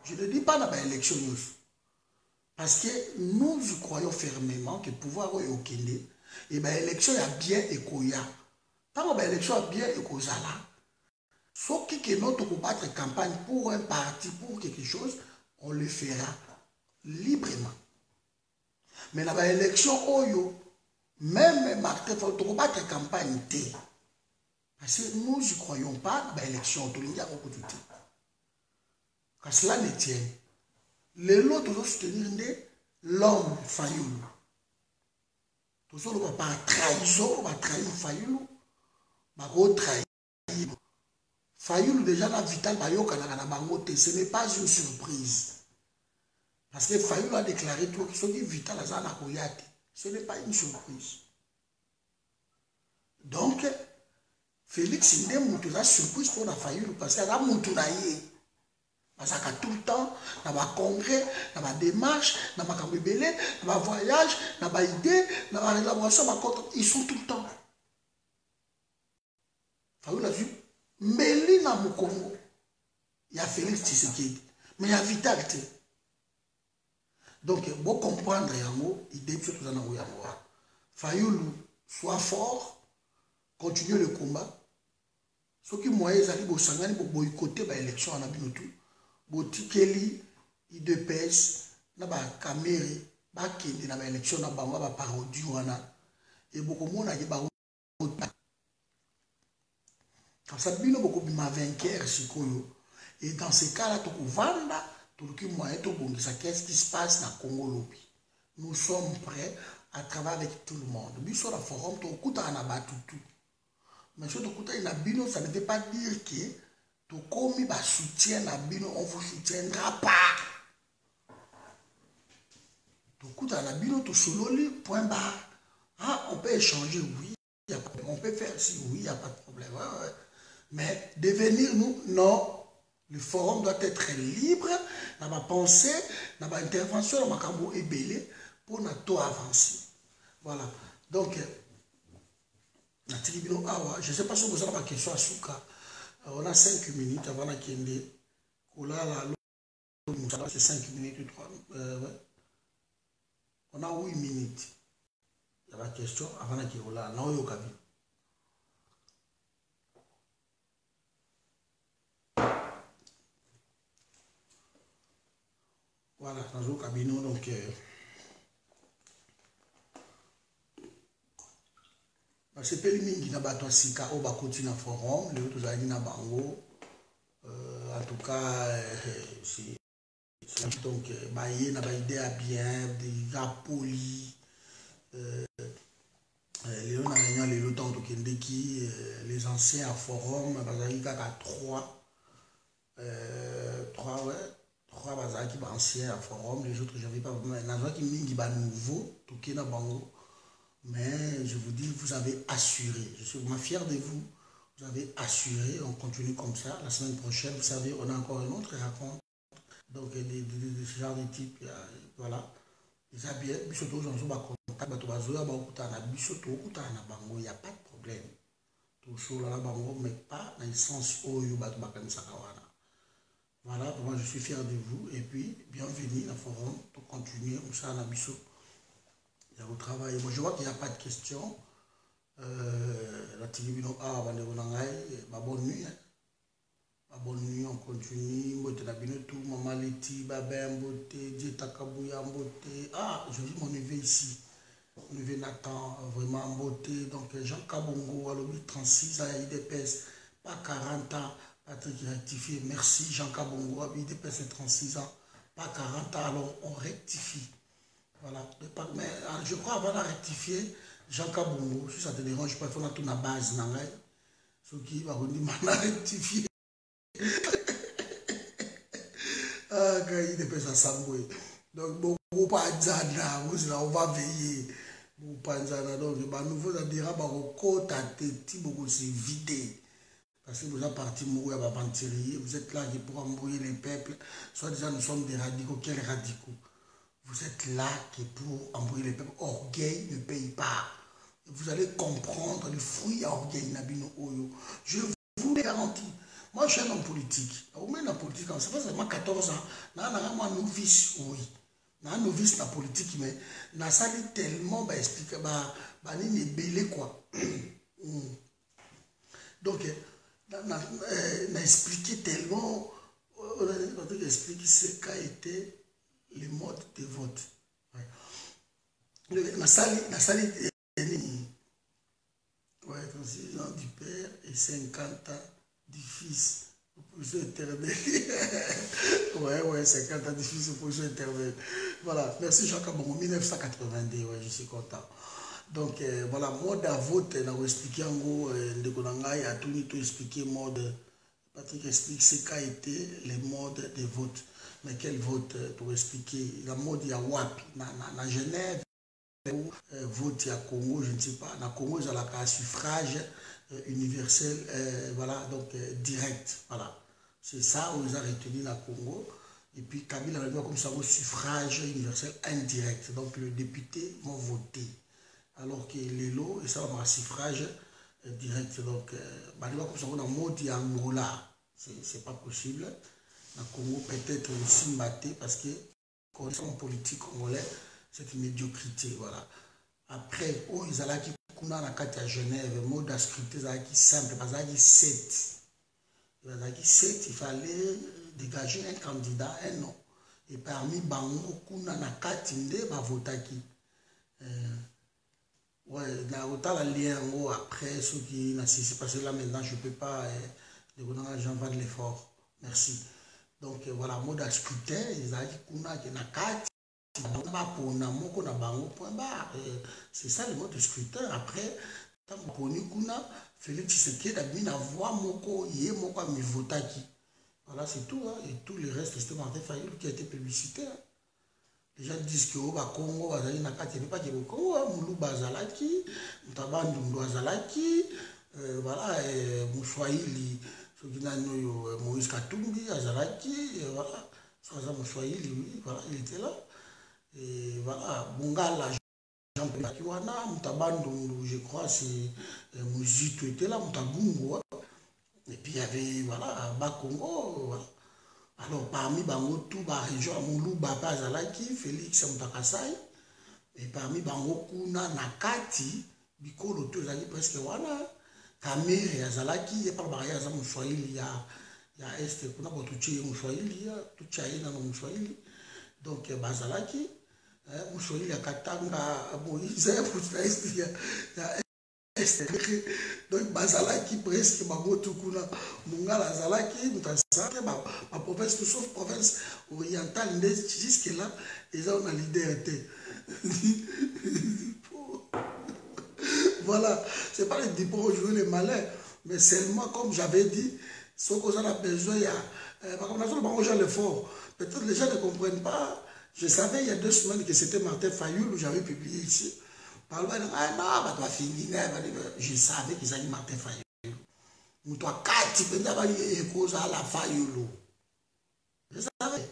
Je ne dis pas dans l'élection. Parce que nous croyons fermement que le pouvoir est au Kende. Et l'élection a bien écoya. Tant que l'élection a bien écoya là, sauf que notre battre campagne pour un parti, pour quelque chose, on le fera librement. Mais dans l'élection, même Martin, il faut battre campagne T. Parce que nous ne croyons pas dans l'élection. Car cela ne tient. Les lots doivent soutenir l'homme Fayoulou. Tout ça, on va pas trahison, on va trahir Fayoulou. On va trahir. Fayoulou, déjà, dans Vital Bayoka, ce n'est pas une surprise. Parce que Fayoulou a déclaré tout ce qui est Vital Azana Koyate. Ce n'est pas une surprise. Donc, Félix Ndem a surprise pour la Fayoulou parce qu'elle a Moutounaïe. Parce que tout le temps, dans le congrès, dans la démarche, dans le voyage, dans l'idée, dans l'élaboration, ils sont tout le temps. Fayoulou a vu, mais dans le Congo, il y a Félix Tshisekedi, mais il y a Vitalité. Donc, vous comprendre, l'idée de tout ça, Fayoulou, soit fort, continue le combat. Ce qui moyen, c'est pour boycotter l'élection en Abinotou. Botikeli, IDPS, na caméra, bakende na élection na bango ba parodie wana. Et beaucoup mona ye ba comme ça bino beaucoup bima vainqueur sikoyo. Et dans ces cas-là to vanda tout qui moyen to bongisa qu'est-ce qui se passe na Congo lobi. Nous sommes prêts à travailler avec tout le monde. Biso la forum to kuta na batutu. Mais ce to kuta na bino ça ne veut pas dire que tout comme il soutient la bino, on vous soutiendra pas. Tout coup dans la bino, tout solo, point barre. Ah, on peut échanger, oui. On peut faire si, oui, il n'y a pas de problème. Ouais. Mais devenir nous, non. Le forum doit être libre dans ma pensée, dans ma intervention, dans ma cambo ébélé pour nous tout avancer. Voilà. Donc, je ne sais pas si vous avez ma question à Souka. On a 5 minutes avant la Kende. C'est 5 minutes ou 3. Ouais. On a 8 minutes. Il y a la question avant la Kende. Non, il y a voilà, dans le cabinet, donc. C'est pas le mingi qui n'a pas de sika au bas continue forum, les autres amis na bango. En tout cas, c'est donc bailler n'a pas idée à bien, déjà poli. Les autres réunion les autres en tout cas les anciens à forum, bazali kaka 3 ouais, 3 bazali qui anciens à forum, les autres j'avais pas vraiment. N'a qui mingi ba nouveau, tout qui na bango. Mais je vous dis, vous avez assuré. Je suis vraiment fier de vous. Vous avez assuré. On continue comme ça. La semaine prochaine, vous savez, on a encore une autre raconte. Donc, de ce genre de type, voilà. Il n'y a pas de problème. Tout ça, mais pas dans le sens où il y a voilà, moi je suis fier de vous. Et puis, bienvenue dans le forum pour continuer. On s'en a il y a au travail. Moi, je vois qu'il n'y a pas de questions. La télévision A, bonne nuit. Bonne nuit, on continue. Tout, Maman Leti, Babin, Beauté, Djetakabouya, Beauté. Ah, je vis mon neveu ici. Mon neveu Nathan, vraiment en beauté. Donc, Jean Kabongo, à l'objet 36 à IDPS, pas 40 ans. Patrick rectifié. Merci, Jean Kabongo, à IDPS 36 ans, pas 40 ans. Alors, on rectifie. Voilà. Mais je crois avant de rectifier, Jean Kabongo, si ça te dérange pas, il faut la tourner à base. Ce qui va rectifier. Ah, quand il est à Samboué. Donc, bon, on va veiller. Donc, nouveau, ça dira, c'est vidé. Parce que vous êtes parti mourir à vous êtes là pour embrouiller les peuples. Soit disant, nous sommes des radicaux. Quels radicaux? Vous êtes là pour embrouiller les peuples. Orgueil ne paye pas. vous allez comprendre les fruits à orgueil Nabino Oyo. Je vous le garantis. Moi, je suis un homme politique. Au moins, la politique, ça fait seulement 14 ans. Je suis un novice, oui. Je suis un novice dans la politique, mais je sali tellement, expliquer, ni belé quoi. Donc, j'ai expliqué tellement, on a expliqué ce qu'a été le mode de vote. La salle, ouais, 36 ans du père et 50 ans du fils. Opposition éternelle. Ouais, 50 ans du fils, opposition éternelle. Voilà, merci Jacques Abongo, 1982, ouais, je suis content. Donc, voilà, mode à vote, on a expliqué en gros, de Konangai, à tout expliqué mode. Patrick explique ce qu'a été les modes de vote. Mais quel vote pour expliquer? La mode, il y a WAP, dans Genève. Vote à Congo, je ne sais pas. Dans Congo, il y a un suffrage universel, voilà, donc direct. Voilà. C'est ça où ils ont retenu dans Congo. Et puis Kabila a comme ça un suffrage universel indirect. Donc les députés vont voter. Alors que les lots, et ça va un suffrage direct. Donc, comme ça, on a un mot d'Angola. C'est pas possible. Dans Congo, peut-être aussi maté parce que, quand on est politique congolais, c'est une médiocrité, voilà. Après, ils allaient qui kuna na kati à Genève, mode d'ascripté, qui simple, parce qu'il 7. Il fallait dégager un candidat, un nom. Et parmi bango kuna na kati nde ba votaki. Ouais, na autant la lien après ceux qui n'assistent parce que là maintenant je peux pas j'en vais de l'effort. Merci. Donc voilà, mode d'ascripté, ils allaient qui kuna na kati. C'est ça le mode de scrutin. Après, Félix Tshisekedi a mis la voix moko yé moko mi votaki. Voilà, c'est tout. Hein. Et tout le reste, c'était Martin Fayulu qui a été publicité. Hein. Les gens disent que au Congo, il n'y a pas que au Congo, Moulou Bazalaki, Mutabandu Bazalaki, voilà, Moussouaïli, Moïse Katumbi, Azalaki, voilà, Soaza Moussouaïli, oui, voilà, il était là. Et voilà, Bungala, Jean-Pierre Kiwana, Mutabandu, je crois, c'est Mouzito était là, Mutagungu. Et puis il y avait, voilà, Bakongo, voilà. Alors parmi Bango, tout la région, Moulou, Baba, Zalaki, Félix, Moutakasai, et parmi Bango, Kuna, Nakati, Bikolo, tout ça, presque voilà. Kamere, Zalaki, il y a pas de barrière, il y a Est, Kuna, Botuchi, Moussouaïli, tout Tchaï dans Moussouaïli. Donc, Bazalaki, Moussouaïli, Katanga, Moïse, il y a donc Bazalaki presque Babotukuna Mungala Zalaki ma province tout sauf province orientale jusque là ils ont la leaderité. Voilà, c'est pas le dit pour jouer les malins, mais seulement comme j'avais dit, ce qu'on a besoin, il y a l'effort. Peut-être les gens ne comprennent pas. Je savais il y a 2 semaines que c'était Martin Fayulu où j'avais publié ici. Je savais qu'ils allaient Martin Fayulu. Je savais.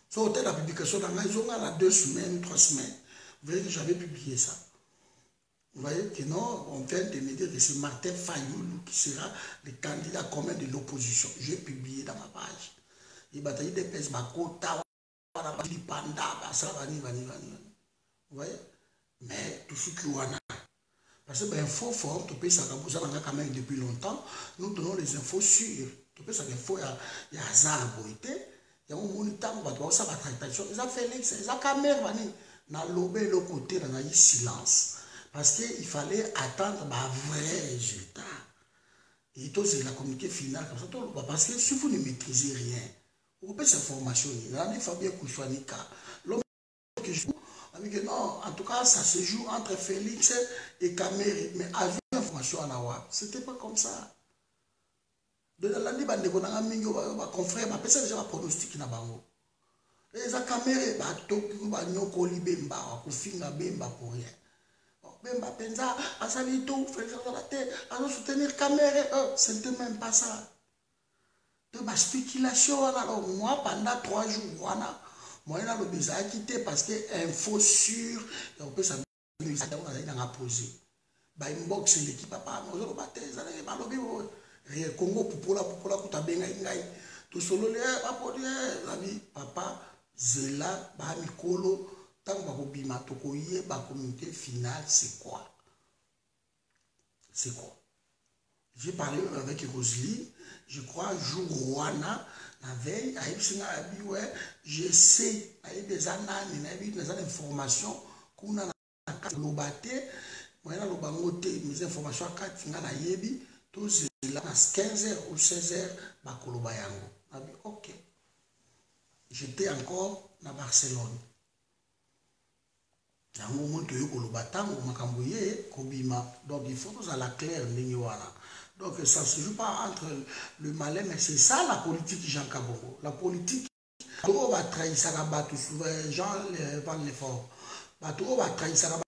Sur la publication, ils ont 2 semaines, 3 semaines. Vous voyez que j'avais publié ça. Vous voyez que non, on vient de me dire que c'est Martin Fayulu qui sera le candidat commun de l'opposition. J'ai publié dans ma page. Il a dit des pèses, vous voyez? Mais tout ce qui est parce que l'info fort, tu peux savoir quand même depuis longtemps, nous donnons les infos sûres. Tu peux savoir qu'il y a hasard, il y a un moniteur, il y a une tractation. Ils ont fait Félix, ils ont caméra, dans le côté, dans le silence. Parce qu'il fallait attendre un vrai résultat. Et tout, c'est la communiqué finale. Parce que si vous ne maîtrisez rien, vous pouvez s'information. Il faut bien qu'on soit nika. L'homme que je non, en tout cas, ça se joue entre Félix et Kamere. Mais avec l'information en Awa, c'était pas comme ça. De l'année, on a confrère, on a déjà un pronostic na bango. Et ça, Kamere, Bemba pour rien. Bemba Penza, Asalito, Félix Azalate, à soutenir Kamere, c'était même pas ça. De ma spéculation, alors moi, pendant 3 jours, voilà. Moi, je l'ai quitté parce que info sûre, on peut s'amuser dans la posée. inbox l'équipe papa nous allons battre ça les balobi rien Congo popola kuta benga ngai to solo le papa zela ba mikolo tant ba kobima to koye ba communauté finale c'est quoi j'ai parlé avec Roselyne je crois jour Rwanda la veille j'essaie des analyses des informations qu'on a lobaté moyena lobangote mes informations à 4 na yebi tous là à 15h ou 16h ba koloba yango abi OK j'étais encore na Barcelone yango moto yo koloba tango makambo ye kobima donc il faut que ça la clair ndenge wana donc ça se joue pas entre le malin mais c'est ça la politique Jean Kabongo la politique on va trahir ça souvent Jean Van Lefort bato va trahir ça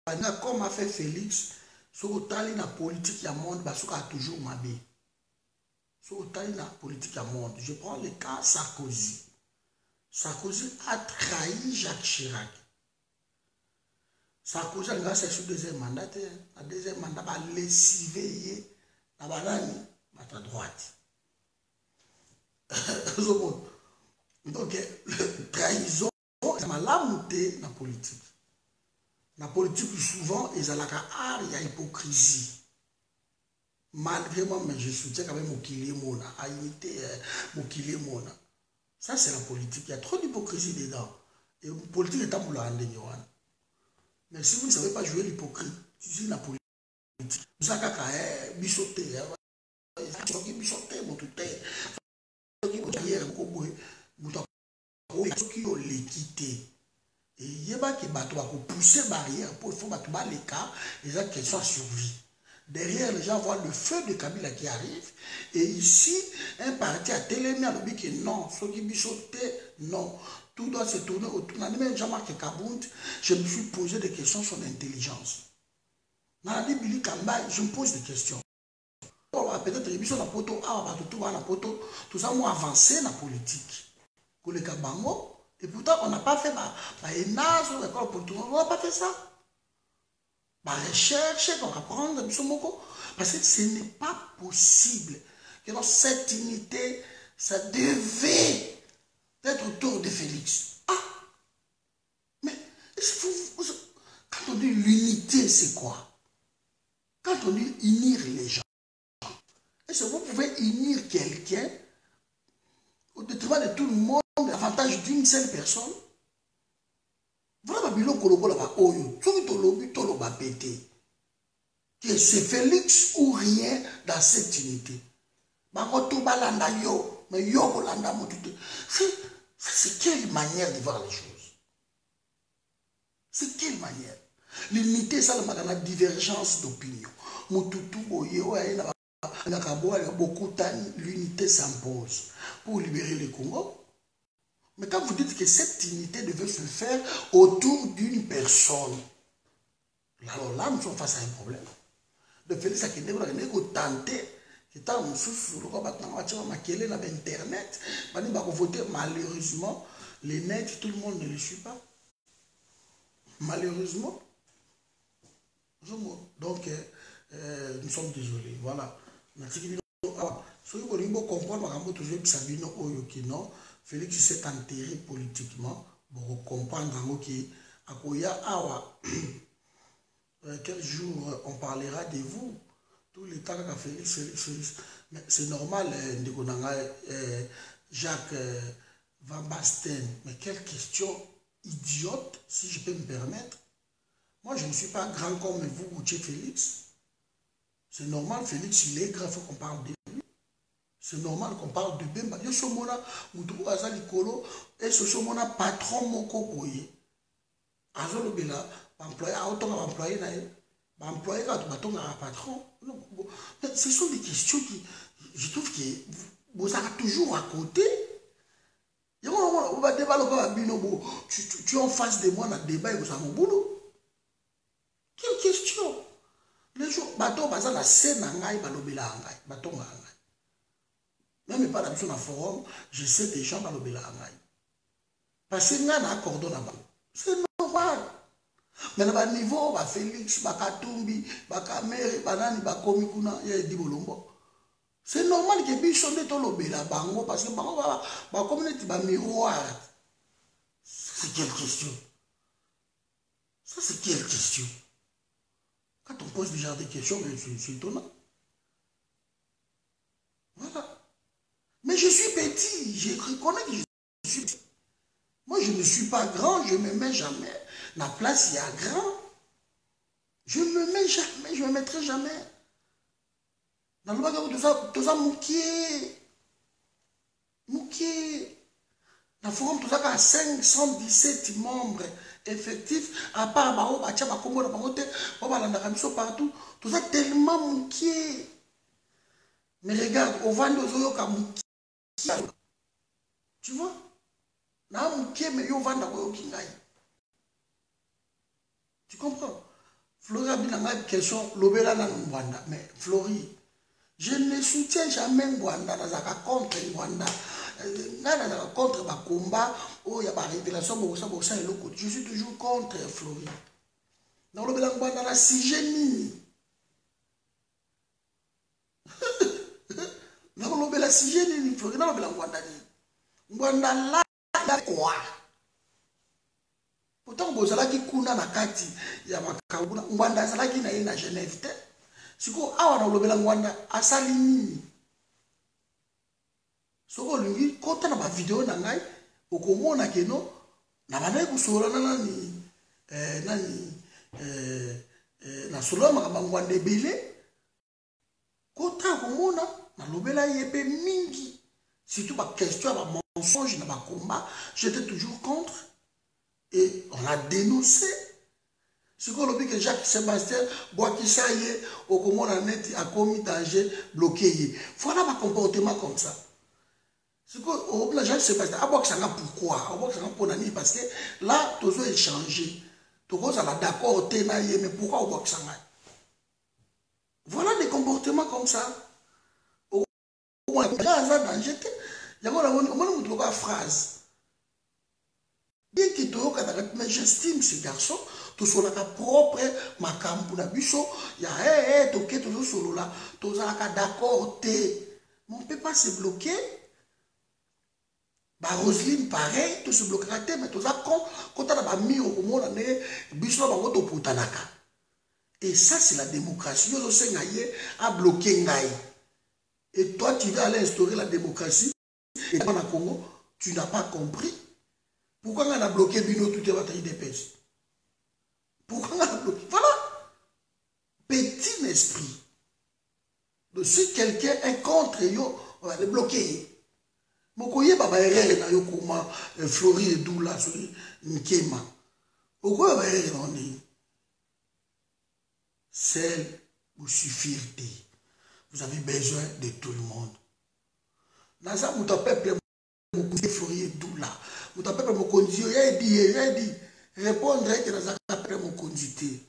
comme a fait Félix sur tali na politique ya monde basuka toujours mabé sur tali na politique ya monde je prends le cas Sarkozy a trahi Jacques Chirac. Sarkozy a fait sur deuxième mandat la deuxième mandat va lessiver la banane à droite donc trahison c'est malamu te na politique. La politique, souvent, ils ont il y a hypocrisie. Malgré moi, mais je soutiens quand même Mokili Mona, à imiter Mokili Mona. Ça, c'est la politique. Il y a trop d'hypocrisie dedans. Et la politique est en boulot. Mais si vous ne savez pas jouer l'hypocrite, c'est la politique. Vous avez bichoté, bichoté, mon tout est. Vous avez l'équité. Et il y a qui va pousser barrière pour faire les cas, les gens qui sont à survie. Derrière, les gens voient le feu de Kabila qui arrive. Et ici, un parti a télémé à l'objet que non, ceux qui bichotaient, non. Tout doit se tourner autour. Même Jean-Marc Kabound, je me suis posé des questions sur l'intelligence. Dans la Billy Kamba, je me pose des questions. Peut-être que les la poto, tout ça, moi avancé dans la politique. Pour les Kabango. Et pourtant, on n'a pas fait ENAS, on n'a pas fait ça. La recherche, on va apprendre, parce que ce n'est pas possible que dans cette unité, ça devait être autour de Félix. Ah! Mais quand on dit l'unité, c'est quoi? Quand on dit unir les gens, est-ce que vous pouvez unir quelqu'un au détriment de tout le monde? L'avantage d'une seule personne. Voilà, c'est Félix ou rien dans cette unité. C'est quelle manière de voir les choses? C'est quelle manière? L'unité, ça, la divergence d'opinion. L'unité s'impose pour libérer le Congo. Mais quand vous dites que cette unité devait se faire autour d'une personne, alors là, nous sommes face à un problème. De Félix Akindé, vous avez tenté, Internet, malheureusement, les nets, tout le monde ne le suit pas. Malheureusement. Donc, nous sommes désolés. Voilà. Si vous voulez comprendre, Félix s'est enterré politiquement pour comprendre quel jour on parlera de vous. Tous les temps que Félix. Mais c'est normal, Jacques Van Basten. Mais quelle question idiote, si je peux me permettre. Moi, je ne suis pas grand comme vous, Gauthier Félix. C'est normal, Félix, il est grand, il faut qu'on parle de lui. C'est normal qu'on parle de Bemba. Yo somona mutu azali kolo et ce somona patron moko boye. Azolo bela employé autant employé na employé quand batonga patron. Ce sont des questions qui je trouve que vous avez toujours à côté. On va débattre comme binobo. Tu es en face de moi dans le débat et vous avez mon boulot. Quelle question? Les jours bateau baza la scène ngai balobela ngai batonga ngai. Même pas dans un forum, je sais des gens dans le Bélangaï. Parce que nous avons un cordon là-bas. C'est normal. Mais na ba niveau ba Félix ba Katumbi ba Kamere banani ba komi kuna ya Edi Bolombo. C'est normal que biso nde to lobela bango parce que bango ba communauté ba miroir. C'est quelle question? Ça c'est quelle question? Quand on pose ce genre de questions, c'est étonnant. Voilà. Mais je suis petit, je reconnais que je suis petit. Moi, je ne suis pas grand, je ne me mets jamais. La place, il y a grand. Je ne me mets jamais, je ne me mettrai jamais. Dans le bagage, tout ça, moukier. La forum, tout ça, à 517 membres effectifs, à part Bao, Bacha, Bakongo, Bakote, Babalandakamiso partout, tout ça tellement moukier. Mais regarde, au Vando Zoyoka moukier. Tu vois? Na moukier, mais yo Vanda Woyokingai. Tu comprends? Flori a bien une question, l'obéla na Mwanda. Mais Flori, je ne soutiens jamais Mwanda, nazaka contre Mwanda. Contre ma combat, oh, il y a pas révélation, je suis toujours contre Flori. Dans le Bélan Mwanda, la si génie. Dans le Bélan si génie, Flori, dans le Bélan Mwanda. Mwanda là, il y a quoi? Pourtant, vous avez dit kuna na kati ya makabuna. Mwanda zalaki na ye na Genève te. Siko awa na lobela Mwanda asali nini? Soko lungi kota na ba vidéo na ngai okomona keno na banaye kusola na sola makamba Mwanda ebele kota komona na lobela yebe mingi. Surtout ba question ba mensonge na ba combat, j'étais toujours contre. Et on a dénoncé. Ce qu'on a dit que Jacques-Sébastien, Boakisaye, au comment on a commis danger, bloqué. Voilà ma comportement comme ça. Ce qu'on a dit Jacques-Sébastien, pourquoi? Parce que là, tout ça est changé. Tout ça est d'accord, mais pourquoi au Boakisaye? Voilà des comportements comme ça. On a danger. Il y a une phrase. Bien qu'il mais j'estime ce garçon, tout sur la propre, ma campuna biso, il y a tout qui est toujours sur là, tout ça d'accord, on ne peut pas se bloquer. Bah, Roselyne, pareil, tout se bloquera, mais tout ça, quand on a mis au monde, biso va votre putanaka. Et ça, c'est la démocratie. Yo se ngaye a bloqué ngaye. Et toi, tu vas aller instaurer la démocratie. Et dans le Congo, tu n'as pas compris. Pourquoi on a bloqué Bino tout est bataille des pêches? Pourquoi on a bloqué? Voilà. Petit esprit. Donc si quelqu'un est contre yo, on va le bloquer. Mokoye baba erreur na yo kuma Flori et Doula sur Nkema. Pourquoi baba erreur on dit? Celle vous suffire. Vous avez besoin de tout le monde. Dans ça, vous peuple Flori et Doula. Vous tapez pour mon conduit, il a dit, répondre que nous avons fait mon conduit.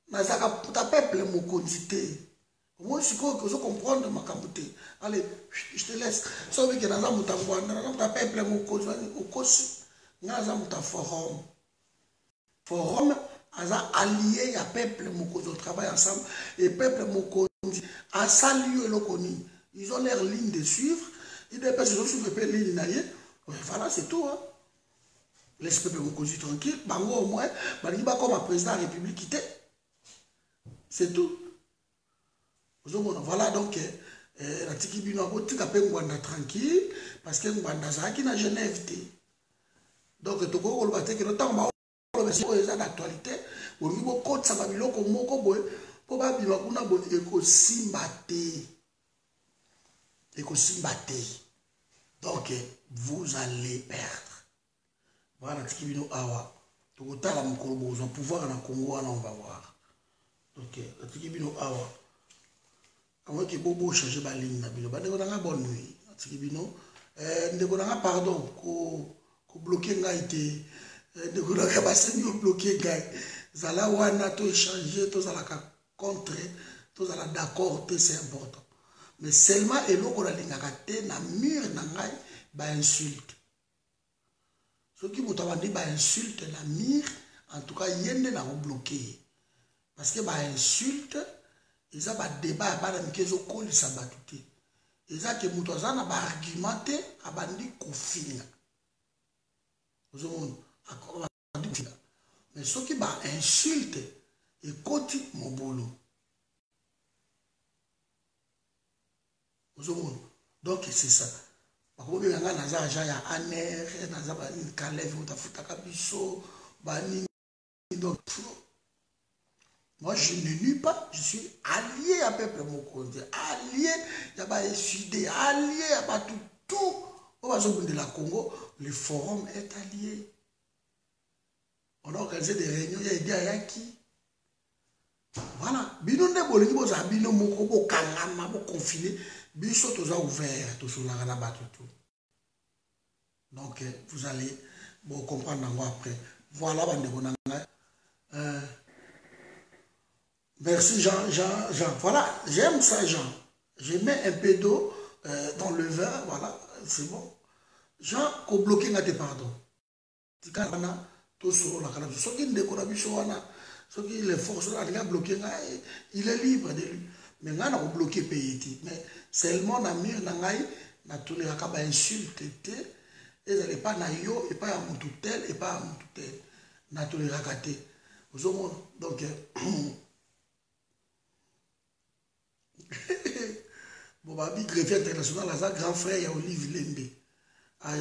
Nous avons fait mon conduit. Moi, je comprends ma camouté. Allez, je te laisse. Sauf que nous avons fait mon conduit. Nous avons fait forum. Forum, nous avons allié à peuple mon conduit. On travaille ensemble. Et peuple mon conduit. À saluer le connu. Ils ont leur ligne de suivre. Ils ont suivre la ligne. Voilà, c'est tout. Hein. Laisse le peuple me conduire tranquille. Bango au moins, Baniba comme un président de la République. C'est tout. Voilà donc, la Tikibino a fait Mwanda tranquille parce que Mwanda Zaki na Genève. Donc, tu peux le que le temps est d'actualité. Au niveau code, ça va bien comme moko boy. Probablement, on a bon éco-simbate. Donc, vous allez perdre. Voilà, Tikibino Awa. Tu as la mokolobo, pouvoir en Congo, on va voir. Ok, Tikibino Awa. Avant que Bobo change ma ligne, bonne nuit. Tikibino, pardon, ko bloquer ngaïté, bloquer ngaï. Zala wana to échanger, to zala contre, to zala d'accord, c'est important. Mais seulement, et l'eau qu'on a l'ingagate, na mur nangai, ba insulte. Ce qui vous dit ba insulte, la mire, en tout cas yende na bloqué parce que ba insulte eza ba débat ba na mikezo kolisa batuté eza ke muto azana ba argumenté abandi kofinga ozomona akoma mais soki ba insulte ekoti mobulu ozomona donc c'est ça bakomi nga naza agent ya aner naza banini kaleve mutafutaka biso banini donc moi je ne nuis pas je suis allié à peuple mokonzi allié ya ba SUD allié à batu tout au bazobunda de la Congo le forum est allié on a organisé des réunions il y a des ayaki voilà bino nde bolingi boza bino moko bokangama boconfiné biso toza ouvert tosolaka na bato tout donc vous allez comprendre nango après voilà bandeko na ngai merci Jean voilà j'aime ça Jean je mets un peu d'eau dans le vin voilà c'est bon Jean ko bloqué ngate pardon tikana to solola kana soki ndeko na biso wana soki les forces alinga bloqué ngai il est libre de lui mais ngana ko bloqué pays mais seulement na mire na ngai na tolera ba insulte te ezali pas na yo et pas ya mutu tel et pas ya mutu tel na tolera te ozomona donc bon babi greffier international aza grand frère ya Olive Lembe un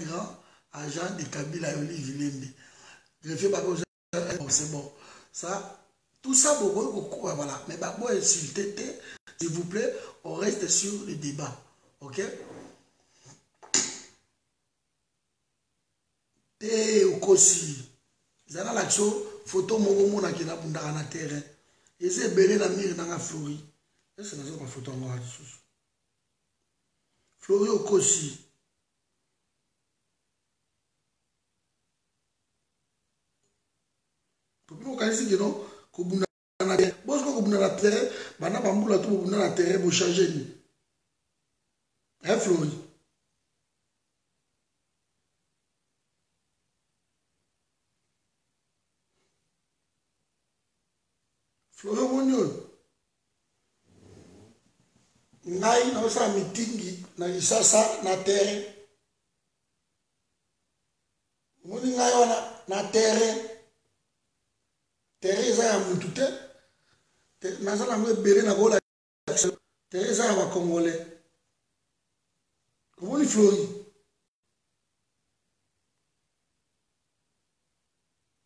grand agent de Kabila ya Olive Lembe greffier bako c'est bon ça tout ça beaucoup voilà mais bah bon insulté s'il vous plaît on reste sur le débat ok te okosi zana l'action photo moko mona ki na bundaka na terrain eze belé na mire na Flori c'est na zo photo ngwa disusu Flori okosi topimo kanisi que non ko bunda na terrain bosko ko bunda na terrain bana bambula to bunda na terrain bo changer ni Flori Flori monyo ngai na osa mitingi na isasa na terrain moni ngai wana na terrain eza ya mutu te naza nango ebele na kola terrain eza ya bakongolais omoni Flori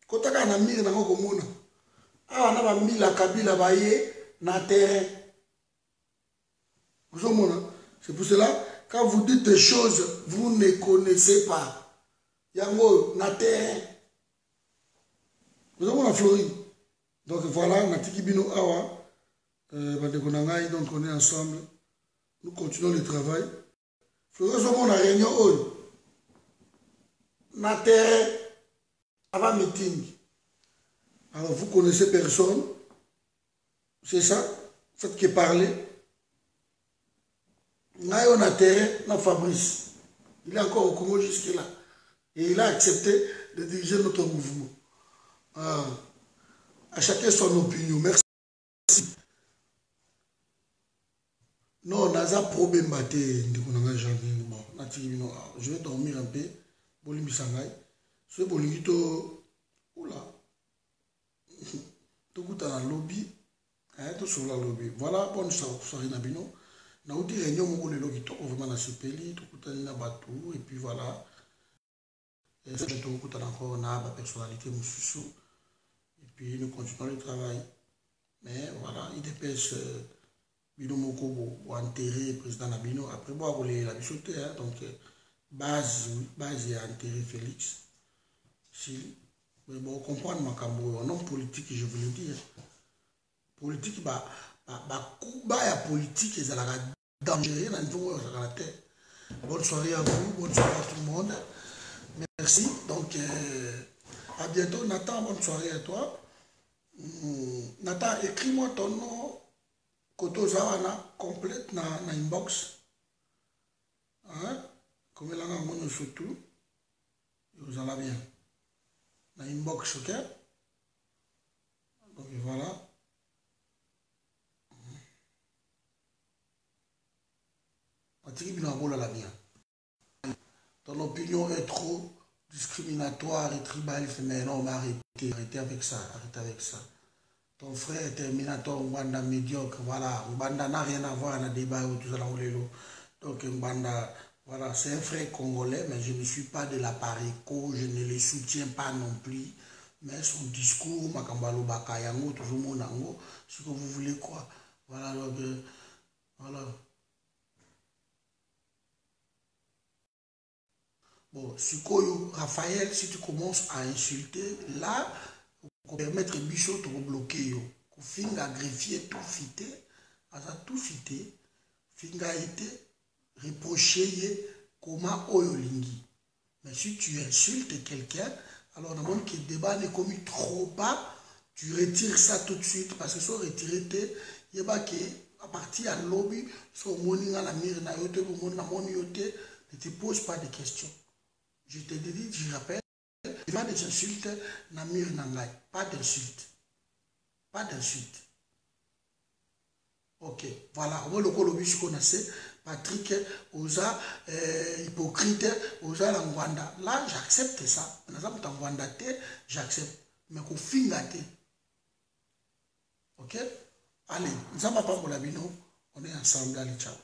kotaka na mire nango komona awa na bambila Kabila baye na terrain vous comprenez? C'est pour cela, quand vous dites des choses, vous ne connaissez pas. Yango, na terre. Vous comprenez, Flori? Donc voilà, na tikibino awa. Donc on est ensemble. Nous continuons le travail. Flori, nous avons la réunion. Na terre. Avant meeting. Alors vous connaissez personne. C'est ça. Faites que parler. On a terrain, na Fabrice. Il est encore au Congo jusque-là. Et il a accepté de diriger notre mouvement. À chacun son opinion. Merci. Non, on a un problème. Je vais dormir un peu. Bolimbi Sangai. Ce Bolimito. Oula. Tout le dans le lobby. Tout sur le lobby. Voilà, bonne soirée, Nabino. Na outi réunion moko lelo kitoko vraiment na sepeli tokutani na bato et puis voilà et ça tokutana encore na ba personnalité mususu et puis nous continuons le travail mais voilà il dépêche bino moko bo enterrer président Nabino après bo akolela la bisote donc base ya enterrer Félix si mais bon comprendre makambo un homme politique je veux le dire politique bakuba ya politique ezalaka dangereux na niveau ya la terre. Bonne soirée à vous, bonne soirée à tout le monde. Merci. Donc à bientôt Nathan, bonne soirée à toi. Nathan, écris-moi ton nom Koto Zawana complète na inbox. Hein? Comme là on surtout. Vous en avez bien. Na inbox, OK? Donc voilà. Ton opinion est trop discriminatoire et tribale. Mais non, mais arrêtez, arrêtez avec ça, arrêtez avec ça. Ton frère est Terminator, Mbanda médiocre, voilà. Mbanda n'a rien à voir dans le débat ou tout ça, donc Mbanda, voilà, c'est un frère congolais, mais je ne suis pas de la Pareco, je ne le soutiens pas non plus. Mais son discours, Makambalo Bakayango, toujours mon ango, ce que vous voulez quoi. Voilà, donc, voilà. Bon, Sikoyo, Raphaël, si tu commences à insulter, là, pour permettre Bichot de bloquer, pour finir à greffier tout fité, à tout fité, finir a été reproché comment Oyolingi. Mais si tu insultes quelqu'un, alors dans le monde qui débat n'est commis trop bas, tu retires ça tout de suite, parce que si on retire, il y a à partir de lobby, si on monte à la mire, ne te pose pas de questions. Je te dis, je rappelle, pas des insultes, Namir Nangai. Pas d'insultes. Pas d'insultes. Ok, voilà. On va le colobi ce qu'on a fait. Patrick, Oza, hypocrite, Oza Langwanda. Là, j'accepte ça. J'accepte. Mais qu'au fin gâté. Ok? Allez, nous allons pas pour la bino. On est ensemble. Allez, ciao.